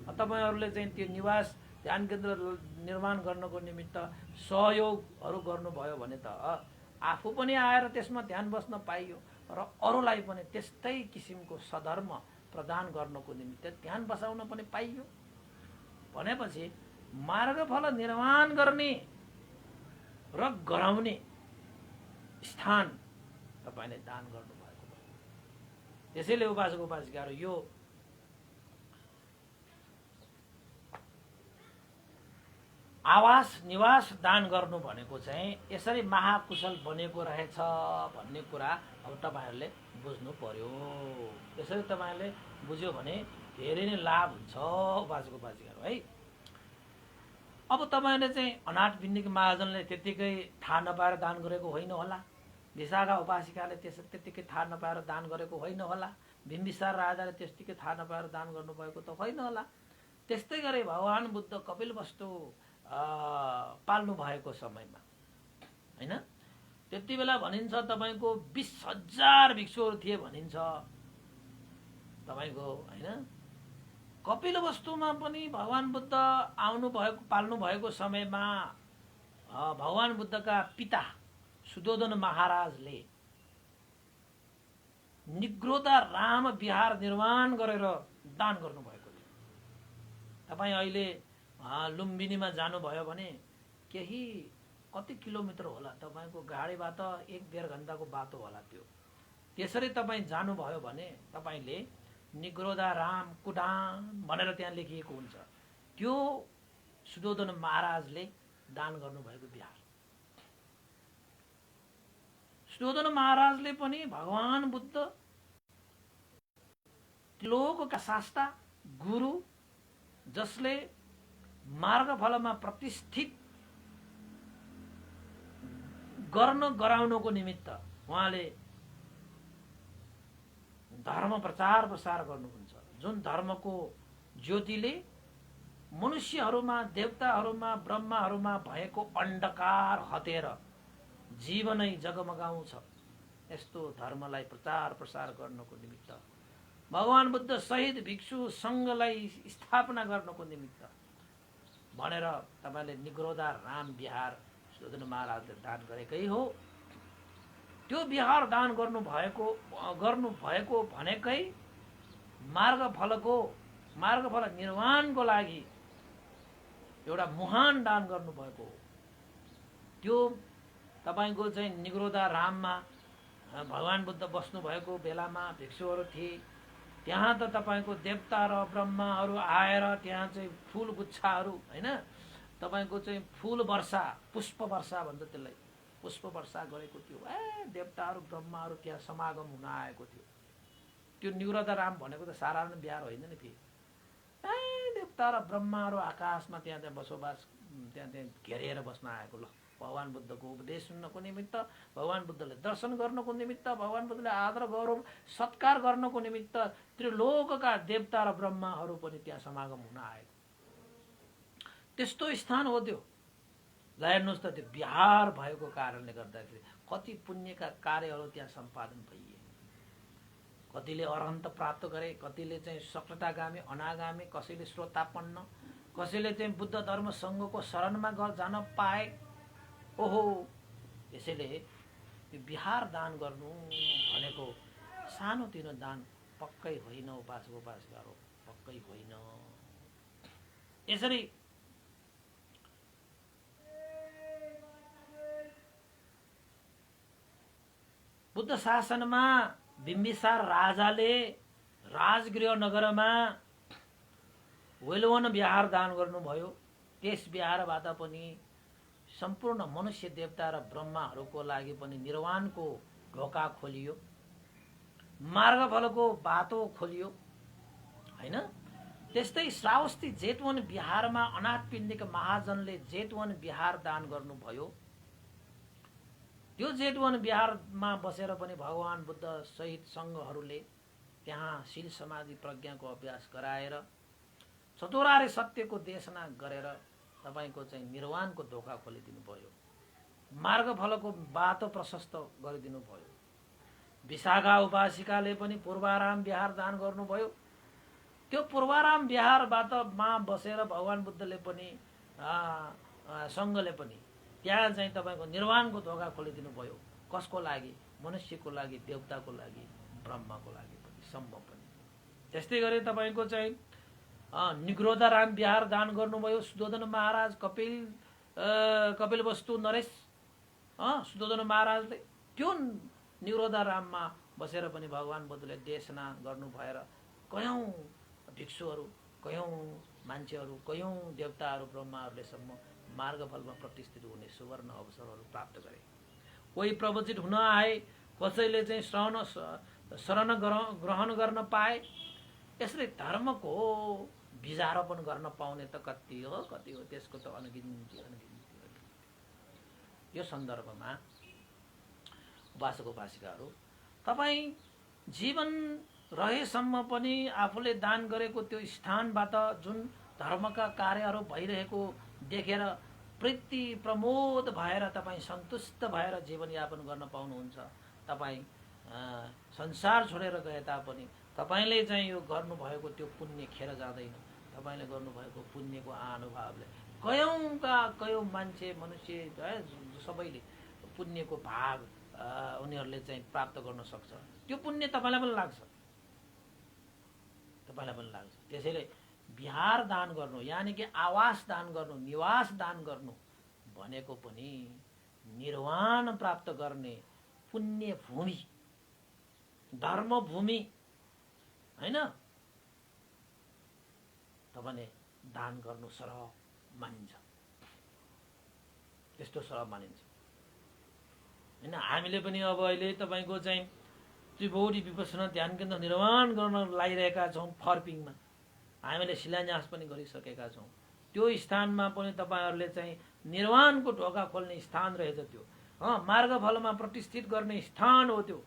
तपाईहरूले चाहिँ त्यो निवास ध्यान केन्द्र निर्माण गर्नको निमित्त सहयोगहरू गर्नुभयो भने त आफू पनि आएर त्यसमा ध्यान बस्न पाइयो र अरूलाई पनि त्यस्तै किसिमको सधर्म प्रदान गर्नको निमित्त ध्यान बसाउन पनि पाइयो भनेपछि मार्गफल निर्माण गर्ने र गराउने स्थान तपाईले दान गर्नुभएको भयो। त्यसैले उपासक उपासिकाहरू यो आवास निवास दान गर्नु भनेको चाहिँ यसरी महाकुशल बनेको रहेछ भन्ने कुरा अब तपाईहरूले बुझ्नु पर्यो। यसरी तपाईहरूले बुझ्यो भने धेरै नै लाभ हुन्छ उपासक उपासिकाहरू है। अब तपाईले चाहिँ अनाथ भिन्डिक महाजनले त्यतिकै थाहा नपाएर दान गरेको होइन होला, विशाखा उपासिकाले त्यतिकै थाहा नपाएर दान गरेको होइन होला, बिम्बिसार राजाले त्यतिकै थाहा नपाएर दान गर्नुभएको त होइन होला। त्यस्तै गरे भगवान बुद्ध कपिलवस्तु पाल्नु भएको समयमा हैन, त्यति बेला भनिन्छ तपाईको 20,000 भिक्षुहरू थिए भनिन्छ तपाईको हैन। कपिलवस्तुमा पनि भगवान बुद्ध आउनु भएको पाल्नु भएको समयमा भगवान बुद्धका पिता सुदोधन महाराजले निग्रोधा राम विहार निर्माण गरेर दान गर्नुभएको थियो। तपाईँ अहिले लुम्बिनीमा जानुभयो भने केही कति किलोमिटर होला, तपाईँको गाडीबाट 1-1.5 घण्टाको बाटो होला त्यो। त्यसरी तपाईँ जानुभयो भने तपाईँले निग्रोधा राम कुडान भनेर त्यहाँ लेखिएको हुन्छ, त्यो सुदोधन महाराजले दान गर्नुभएको बिहार। सुदोधन महाराजले पनि भगवान बुद्ध त्रिलोकका शास्ता गुरु जसले मार्गफलमा प्रतिष्ठित गर्न गराउनको निमित्त उहाँले धर्म प्रचार प्रसार गर्नुहुन्छ, जुन धर्मको ज्योतिले मनुष्यहरूमा देवताहरूमा ब्रह्माहरूमा भएको अन्धकार हटेर जीवनै जगमगाउँछ, यस्तो धर्मलाई प्रचार प्रसार गर्नको निमित्त भगवान बुद्ध सहित भिक्षु सङ्घलाई स्थापना गर्नको निमित्त भनेर तपाईले निग्रोधा राम विहार सुदोधन महाराजले दान गरेकै हो। त्यो विहार दान गर्नु भएको भनेकै मार्गफल निर्माणको लागि एउटा महान दान गर्नुभएको हो। त्यो तपाईको चाहिँ निग्रोधा राममा भगवान बुद्ध बस्नु भएको बेलामा भिक्षुहरू थिए, त्यहाँ त तपाईको देवता र ब्रह्माहरू आएर त्यहाँ चाहिँ फूल गुच्छाहरू हैन, तपाईको चाहिँ फूल वर्षा पुष्प वर्षा भन्छ त्यसलाई, पुष्प वर्षा गरेको थियो। देवताहरू ब्रह्माहरू त्यहाँ समागम हुन आएको थियो। त्यो निग्रोधा राम भनेको त साधारण बिहार होइन नि फेरि। देवता र ब्रह्माहरू आकाशमा त्यहाँ बसोबास त्यहाँ घेरेर बस्न आएको। ल भगवान बुद्धको उपदेश सुन्नको निमित्त, भगवान बुद्धले दर्शन गर्नको निमित्त, भगवान बुद्धले आदर गौरव सत्कार गर्नको निमित्त त्रिलोकका देवता र ब्रह्माहरू पनि त्यहाँ समागम हुन आएको। त्यस्तो स्थान हो त्यो। ल हेर्नुहोस् त, त्यो बिहार भएको कारणले गर्दाखेरि कति पुण्यका कार्यहरू त्यहाँ सम्पादन भइए। कतिले अरहन्त प्राप्त गरे, कतिले चाहिँ सकृतागामी अनागामी, कसैले श्रोतापन्न, कसैले चाहिँ बुद्ध धर्म सङ्घको शरणमा जान पाए। ओहो, यसैले यो बिहार दान गर्नु भनेको सानोतिनो दान पक्कै होइन उपासक उपासिकाहरू, पक्कै होइन। यसरी बुद्ध शासनमा बिम्बिसार राजाले राजगृह नगरमा वेलवन विहार दान गर्नुभयो। त्यस विहारबाट पनि सम्पूर्ण मनुष्य देवता र ब्रह्माहरूको लागि पनि निर्वाणको ढोका खोलियो, मार्गफलको बाटो खोलियो हैन। त्यस्तै श्रावस्ती जेतवन विहारमा अनाथपिण्डिक महाजनले जेतवन विहार दान गर्नुभयो। त्यो जेतवन विहारमा बसेर पनि भगवान बुद्ध सहित सङ्घहरूले त्यहाँ शील समाधि प्रज्ञाको अभ्यास गराएर चतुरार्य सत्यको देशना गरेर तपाईको चाहिँ निर्वाणको ढोका खोलिदिनु भयो, मार्गफलको बाटो प्रशस्त गरिदिनु भयो। विशाखा उपासिकाले पनि पूर्वाराम विहार दान गर्नुभयो। त्यो पूर्वाराम विहारबाट मा बसेर भगवान बुद्धले पनि सङ्घले पनि त्यहाँ चाहिँ तपाईँको निर्वाणको ढोका खोलिदिनु भयो। कसको लागि? मनुष्यको लागि, देवताको लागि, ब्रह्मको लागि पनि, सम्भव पनि। त्यस्तै गरी तपाईँको चाहिँ निग्रोधाराम विहार दान गर्नुभयो सुदोधन महाराज, कपिल वस्तु नरेश सुदोधन महाराजले। त्यो निग्रोधाराममा बसेर पनि भगवान बुद्धले देशना गर्नु भएर कयौँ भिक्षुहरू, कयौँ मान्छेहरू, कयौँ देवताहरू, ब्रह्माहरूले सम्म मार्गफलमा प्रतिष्ठित हुने सुवर्ण अवसरहरू प्राप्त गरे। कोही प्रवचित हुन आए, कसैले चाहिँ शरण ग्रहण गर्न पाए। यसरी धर्मको बीजारोपण गर्न पाउने त कति हो कति हो, त्यसको त अनगिन्ती। यो सन्दर्भमा उपासक उपासिकाहरू, तपाईँ जीवन रहेसम्म पनि आफूले दान गरेको त्यो स्थानबाट जुन धर्मका कार्यहरू भइरहेको देखेर प्रीति प्रमोद भएर तपाईँ सन्तुष्ट भएर जीवनयापन गर्न पाउनुहुन्छ। तपाईँ संसार छोडेर गए तापनि तपाईँले चाहिँ यो गर्नुभएको त्यो पुण्य खेर जाँदैन। तपाईँले गर्नुभएको पुण्यको अनुभवले कयौँ मान्छे, मनुष्य सबैले पुण्यको भाग उनीहरूले चाहिँ प्राप्त गर्न सक्छ। त्यो पुण्य तपाईँलाई पनि लाग्छ, तपाईँलाई पनि लाग्छ। त्यसैले विहार दान गर्नु, यानि कि आवास दान गर्नु, निवास दान गर्नु भनेको पनि निर्वाण प्राप्त गर्ने पुण्य भूमि, धर्म भूमि हैन। तपाईँले दान गर्नु सरह मानिन्छ, त्यस्तो सरह मानिन्छ हैन। हामीले पनि अब अहिले तपाईँको चाहिँ त्रिभुवन विपස්සना ध्यान केन्द्र निर्माण गर्न लागिरहेका छौँ। फर्पिङमा हामीले शिलान्यास पनि गरिसकेका छौँ। त्यो स्थानमा पनि तपाईँहरूले चाहिँ निर्वाणको ढोका खोल्ने स्थान रहेछ। त्यो मार्गफलमा प्रतिष्ठित गर्ने स्थान हो त्यो।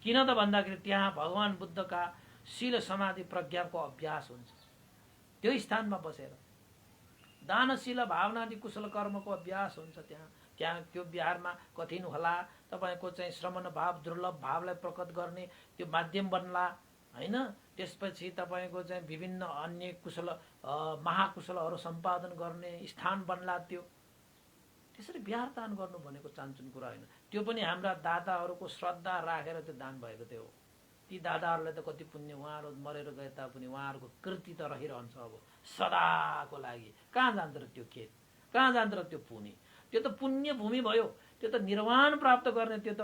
किन त भन्दाखेरि त्यहाँ भगवान बुद्धका शील समाधि प्रज्ञाको अभ्यास हुन्छ। त्यो स्थानमा बसेर दानशील भावनादि कुशल कर्मको अभ्यास हुन्छ। त्यहाँ त्यो विहारमा कठिन होला, तपाईँको चाहिँ श्रमण भाव, दुर्लभ भावलाई प्रकट गर्ने त्यो माध्यम बन्ला हैन। त्यसपछि तपाईँको चाहिँ विभिन्न अन्य कुशल महाकुशलहरू सम्पादन गर्ने स्थान बन्ला त्यो। त्यसरी विहार दान गर्नु भनेको चान्चुन कुरा होइन। त्यो पनि हाम्रा दादाहरूको श्रद्धा राखेर त्यो दान भएको त्यो हो। ती दादाहरूले त कति पुण्य, उहाँहरू मरेर गए तापनि उहाँहरूको कृति त रहिरहन्छ अब सदाको लागि। कहाँ जान्छ र त्यो खेत, कहाँ जान्छ र त्यो भूमि? त्यो त पुण्य भूमि भयो। त्यो त निर्वाण प्राप्त गर्ने त्यो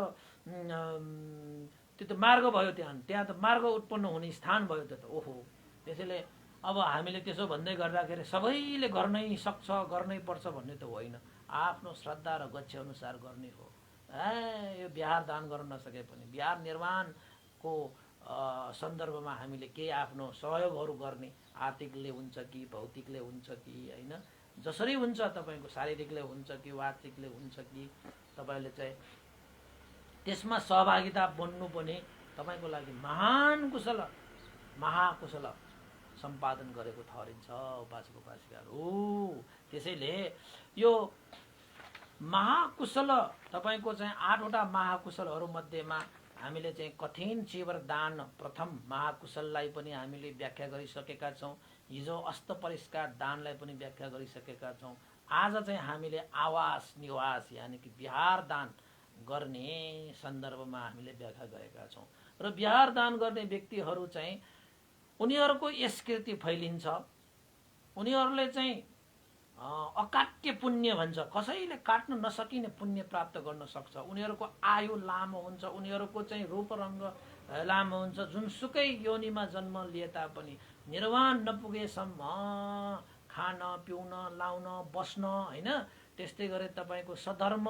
त मार्ग भयो। त्यहाँ त मार्ग उत्पन्न हुने स्थान भयो त्यो त। ओहो, त्यसैले अब हामीले त्यसो भन्दै गर्दाखेरि सबैले गर्नै सक्छ, गर्नै पर्छ भन्ने त होइन। आफ्नो श्रद्धा र गच्छ अनुसार गर्ने हो। यो विहार दान गर्न नसके पनि विहार निर्माणको सन्दर्भमा हामीले केही आफ्नो सहयोगहरू गर्ने, आर्थिकले हुन्छ कि भौतिकले हुन्छ कि होइन, जसरी हुन्छ तपाईँको शारीरिकले हुन्छ कि वाचिकले हुन्छ कि तपाईँले चाहिँ त्यसमा सहभागिता बन्नु पनि तपाईँको लागि महाकुशल सम्पादन गरेको ठहरिन्छ उपासक उपासिकाहरू। त्यसैले यो महाकुशल तपाईँको चाहिँ 8वटा महाकुशलहरू मध्येमा हामीले चाहिँ कठिन चीवर दान प्रथम महाकुशललाई पनि हामीले व्याख्या गरिसकेका छौँ। हिजो अस्त परिष्कार दानलाई पनि व्याख्या गरिसकेका छौँ। आज चाहिँ हामीले आवास निवास यानि कि विहार दान गर्ने सन्दर्भमा हामीले व्याख्या गरेका छौँ। र विहार दान गर्ने व्यक्तिहरू चाहिँ उनीहरूको यस कृति फैलिन्छ। उनीहरूले चाहिँ अकाट्य पुण्य भन्छ, कसैले काट्न नसकिने पुण्य प्राप्त गर्न सक्छ। उनीहरूको आयु लामो हुन्छ, उनीहरूको चाहिँ रूप रङ्ग लामो हुन्छ। जुनसुकै योनिमा जन्म लिए तापनि निर्वाण नपुगेसम्म खान पिउन लाउन बस्न होइन, त्यस्तै गरी तपाईँको सधर्म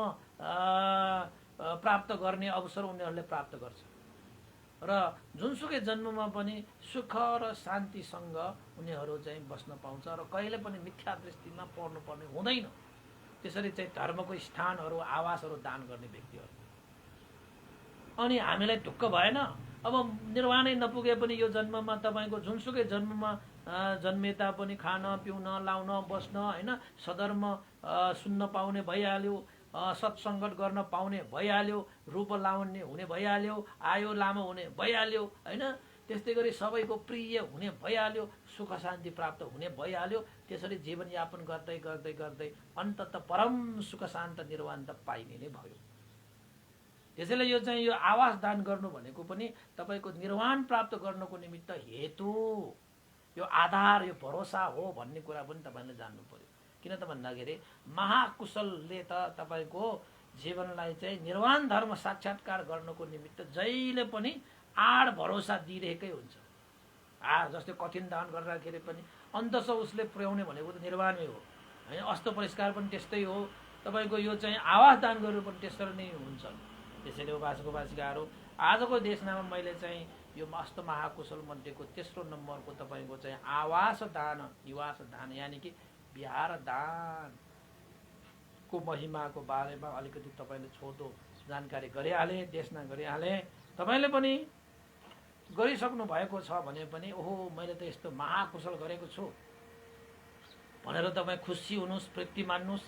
प्राप्त गर्ने अवसर उनीहरूले प्राप्त गर्छ। र जुनसुकै जन्ममा पनि सुख र शान्तिसँग उनीहरू चाहिँ बस्न पाउँछ र कहिले पनि मिथ्या दृष्टिमा पर्नुपर्ने हुँदैन। त्यसरी चाहिँ धर्मको स्थानहरू आवासहरू दान गर्ने व्यक्तिहरू। अनि हामीलाई ढुक्क भएन, अब निर्वाणै नपुगे पनि यो जन्ममा तपाईँको जुनसुकै जन्ममा जन्मे तापनि खान पिउन लाउन बस्न होइन, सधर्म सुन्न पाउने भइहाल्यो। सत्सङ्गत गर्न पाउने भइहाल्यो, रूप लावण्य हुने भइहाल्यो, आयु लामो हुने भइहाल्यो, होइन? त्यस्तै गरी सबैको प्रिय हुने भइहाल्यो, सुख शान्ति प्राप्त हुने भइहाल्यो। त्यसरी जीवनयापन गर्दै गर्दै गर्दै अन्तत परम सुख शान्त निर्वाण त पाइने नै भयो। त्यसैले यो चाहिँ यो आवास दान गर्नु भनेको पनि तपाईँको निर्वाण प्राप्त गर्नको निमित्त हेतु, यो आधार, यो भरोसा हो भन्ने कुरा पनि तपाईँले जान्नु पर्यो। किन त भन्दाखेरि महाकुशलले त तपाईँको जीवनलाई चाहिँ निर्वाण धर्म साक्षात्कार गर्नको निमित्त जहिले पनि आड भरोसा दिइरहेकै हुन्छ। जस्तै कठिन दान गर्दाखेरि पनि अन्ततः उसले पुर्याउने भनेको त निर्वाणमै हो, होइन? अस्तो परिष्कार पनि त्यस्तै हो। तपाईँको यो चाहिँ आवास दान गर्नु पनि त्यसरी नै हुन्छ। त्यसैले उपासक उपासिकाहरू, आजको देशनामा मैले चाहिँ यो मस्त महाकुशल मध्येको तेस्रो नम्बरको तपाईँको चाहिँ आवास दान, निवास दान, यानि कि बिहार दानको महिमाको बारेमा अलिकति तपाईँले छोटो जानकारी गरिहालेँ, देशना गरिहालेँ। तपाईँले पनि गरिसक्नु भएको छ भने पनि ओहो मैले त यस्तो महाकुशल गरेको छु भनेर तपाईँ खुसी हुनुहोस्, तृप्ति मान्नुहोस्।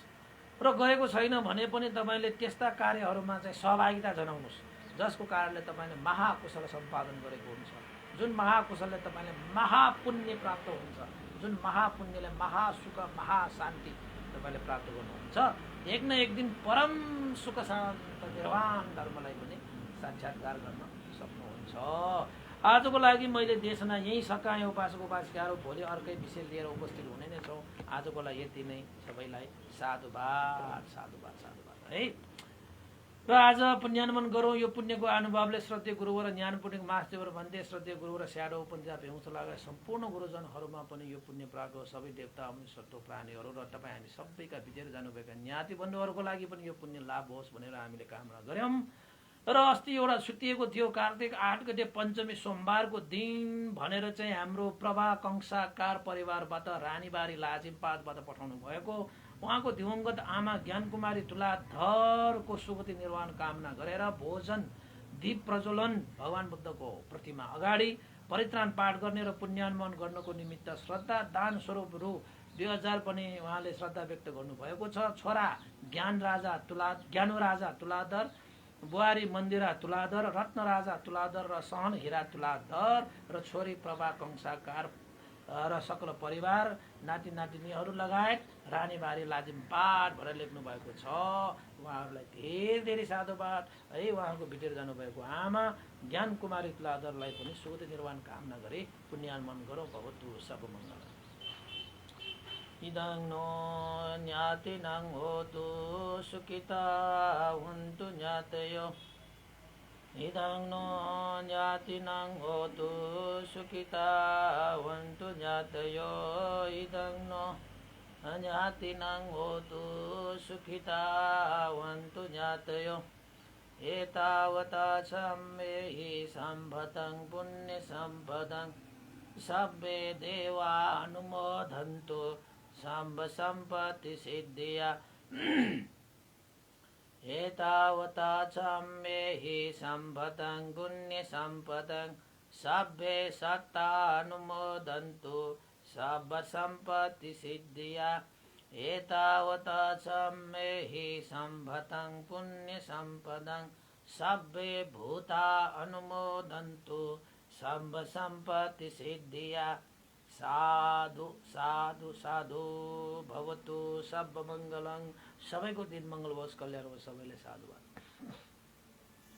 र गरेको छैन भने पनि तपाईँले त्यस्ता कार्यहरूमा चाहिँ सहभागिता जनाउनुहोस् जसको कारणले तपाईँले महाकुशल सम्पादन गरेको हुन्छ, जुन महाकुशलले तपाईँले महापुण्य प्राप्त हुन्छ, जुन महापुण्यले महासुख महाशान्ति तपाईँले प्राप्त गर्नुहुन्छ। एक न एक दिन परम सुख शान्त निर्वाण धर्मलाई पनि साक्षात्कार गर्न सक्नुहुन्छ। आजको लागि मैले देशना यहीँ सकाएँ। उपासक उपासिकाहरू, भोलि अर्कै विषय लिएर उपस्थित हुने नै छौँ। आजको लागि यति नै। सबैलाई साधुवाद साधुवाद साधुवाद है। र आज पुण्यानुमन गरौँ। यो पुण्यको अनुभवले श्रद्धेय गुरुवर ज्ञानपूर्णिक मासदेवर भन्दै श्रद्धेय गुरुवर स्याडो पञ्जाब हेउँछ लगायत सम्पूर्ण गुरुजनहरूमा पनि यो पुण्य प्राप्त हो। सबै देवता सत्व प्राणीहरू र तपाईँ हामी सबैका बितेर जानुभएका ज्ञाति बन्धुहरूको लागि पनि यो पुण्य लाभ होस् भनेर हामीले कामना गऱ्यौँ। र अस्ति एउटा छुट्टिएको थियो कार्तिक 8 गते पञ्चमी सोमबारको दिन भनेर चाहिँ हाम्रो प्रभा कंसाकार परिवारबाट रानीबारी लाजिमपाटबाट पठाउनु भएको उहाँको दिवंगत आमा ज्ञानकुमारी तुलाधरको सुगति निर्वाण कामना गरेर भोजन दीप प्रज्वलन भगवान बुद्धको प्रतिमा अगाडि परित्राण पाठ गर्ने र पुण्यानुमोदन गर्नको निमित्त श्रद्धा दान स्वरूप रु 2000 पनि उहाँले श्रद्धा व्यक्त गर्नुभएको छ। छोरा ज्ञानु राजा तुलाधर, बुहारी मन्दिरा तुलाधर, रत्न राजा तुलाधर र सहन हिरा तुलाधर र छोरी प्रभा कंसाकार र सकल परिवार नाति नातिनीहरू लगायत रानीबारी लाजिमपाट भनेर लेख्नु भएको छ। उहाँहरूलाई धेरै धेरै साधुवाद है। उहाँको बितेर जानुभएको आमा ज्ञान कुमारी तुलाधरलाई पनि सुगति निर्वाण कामना गरी पुण्यानुमोदन गरौँ। भवतु सब मङ्गल। इदं नो ज्ञातिनां होतु सुखिता हुन्तु ज्ञातयो। इदं नो ज्ञातिनां होतु सुखिता हुन्तु ज्ञातयो। इदं नो ज्ञातिनां होतु सुखिता हुन्तु ज्ञातयो। एतावता सम्मेहि सम्भतं पुण्यसम्पदं सब्बे देवा अनुमोदन्तु साम्ब सम्पत्ति सिद्धिया। एतावता सम्मेहि सम्पदं पुण्यसम्पदं सब्बे सत्ता अनुमोदन्तु साम्ब सम्पत्ति सिद्धिया। एतावता सम्मेहि सम्पदं पुण्यसम्पदं सब्बे भूता अनुमोदन्तु साम्ब सम्पत्ति सिद्धिया। साधु साधु साधु भवतु सब मङ्गलं। सबैको दिन मङ्गल होस्, कल्याण होस्। सबैले साधुवाद।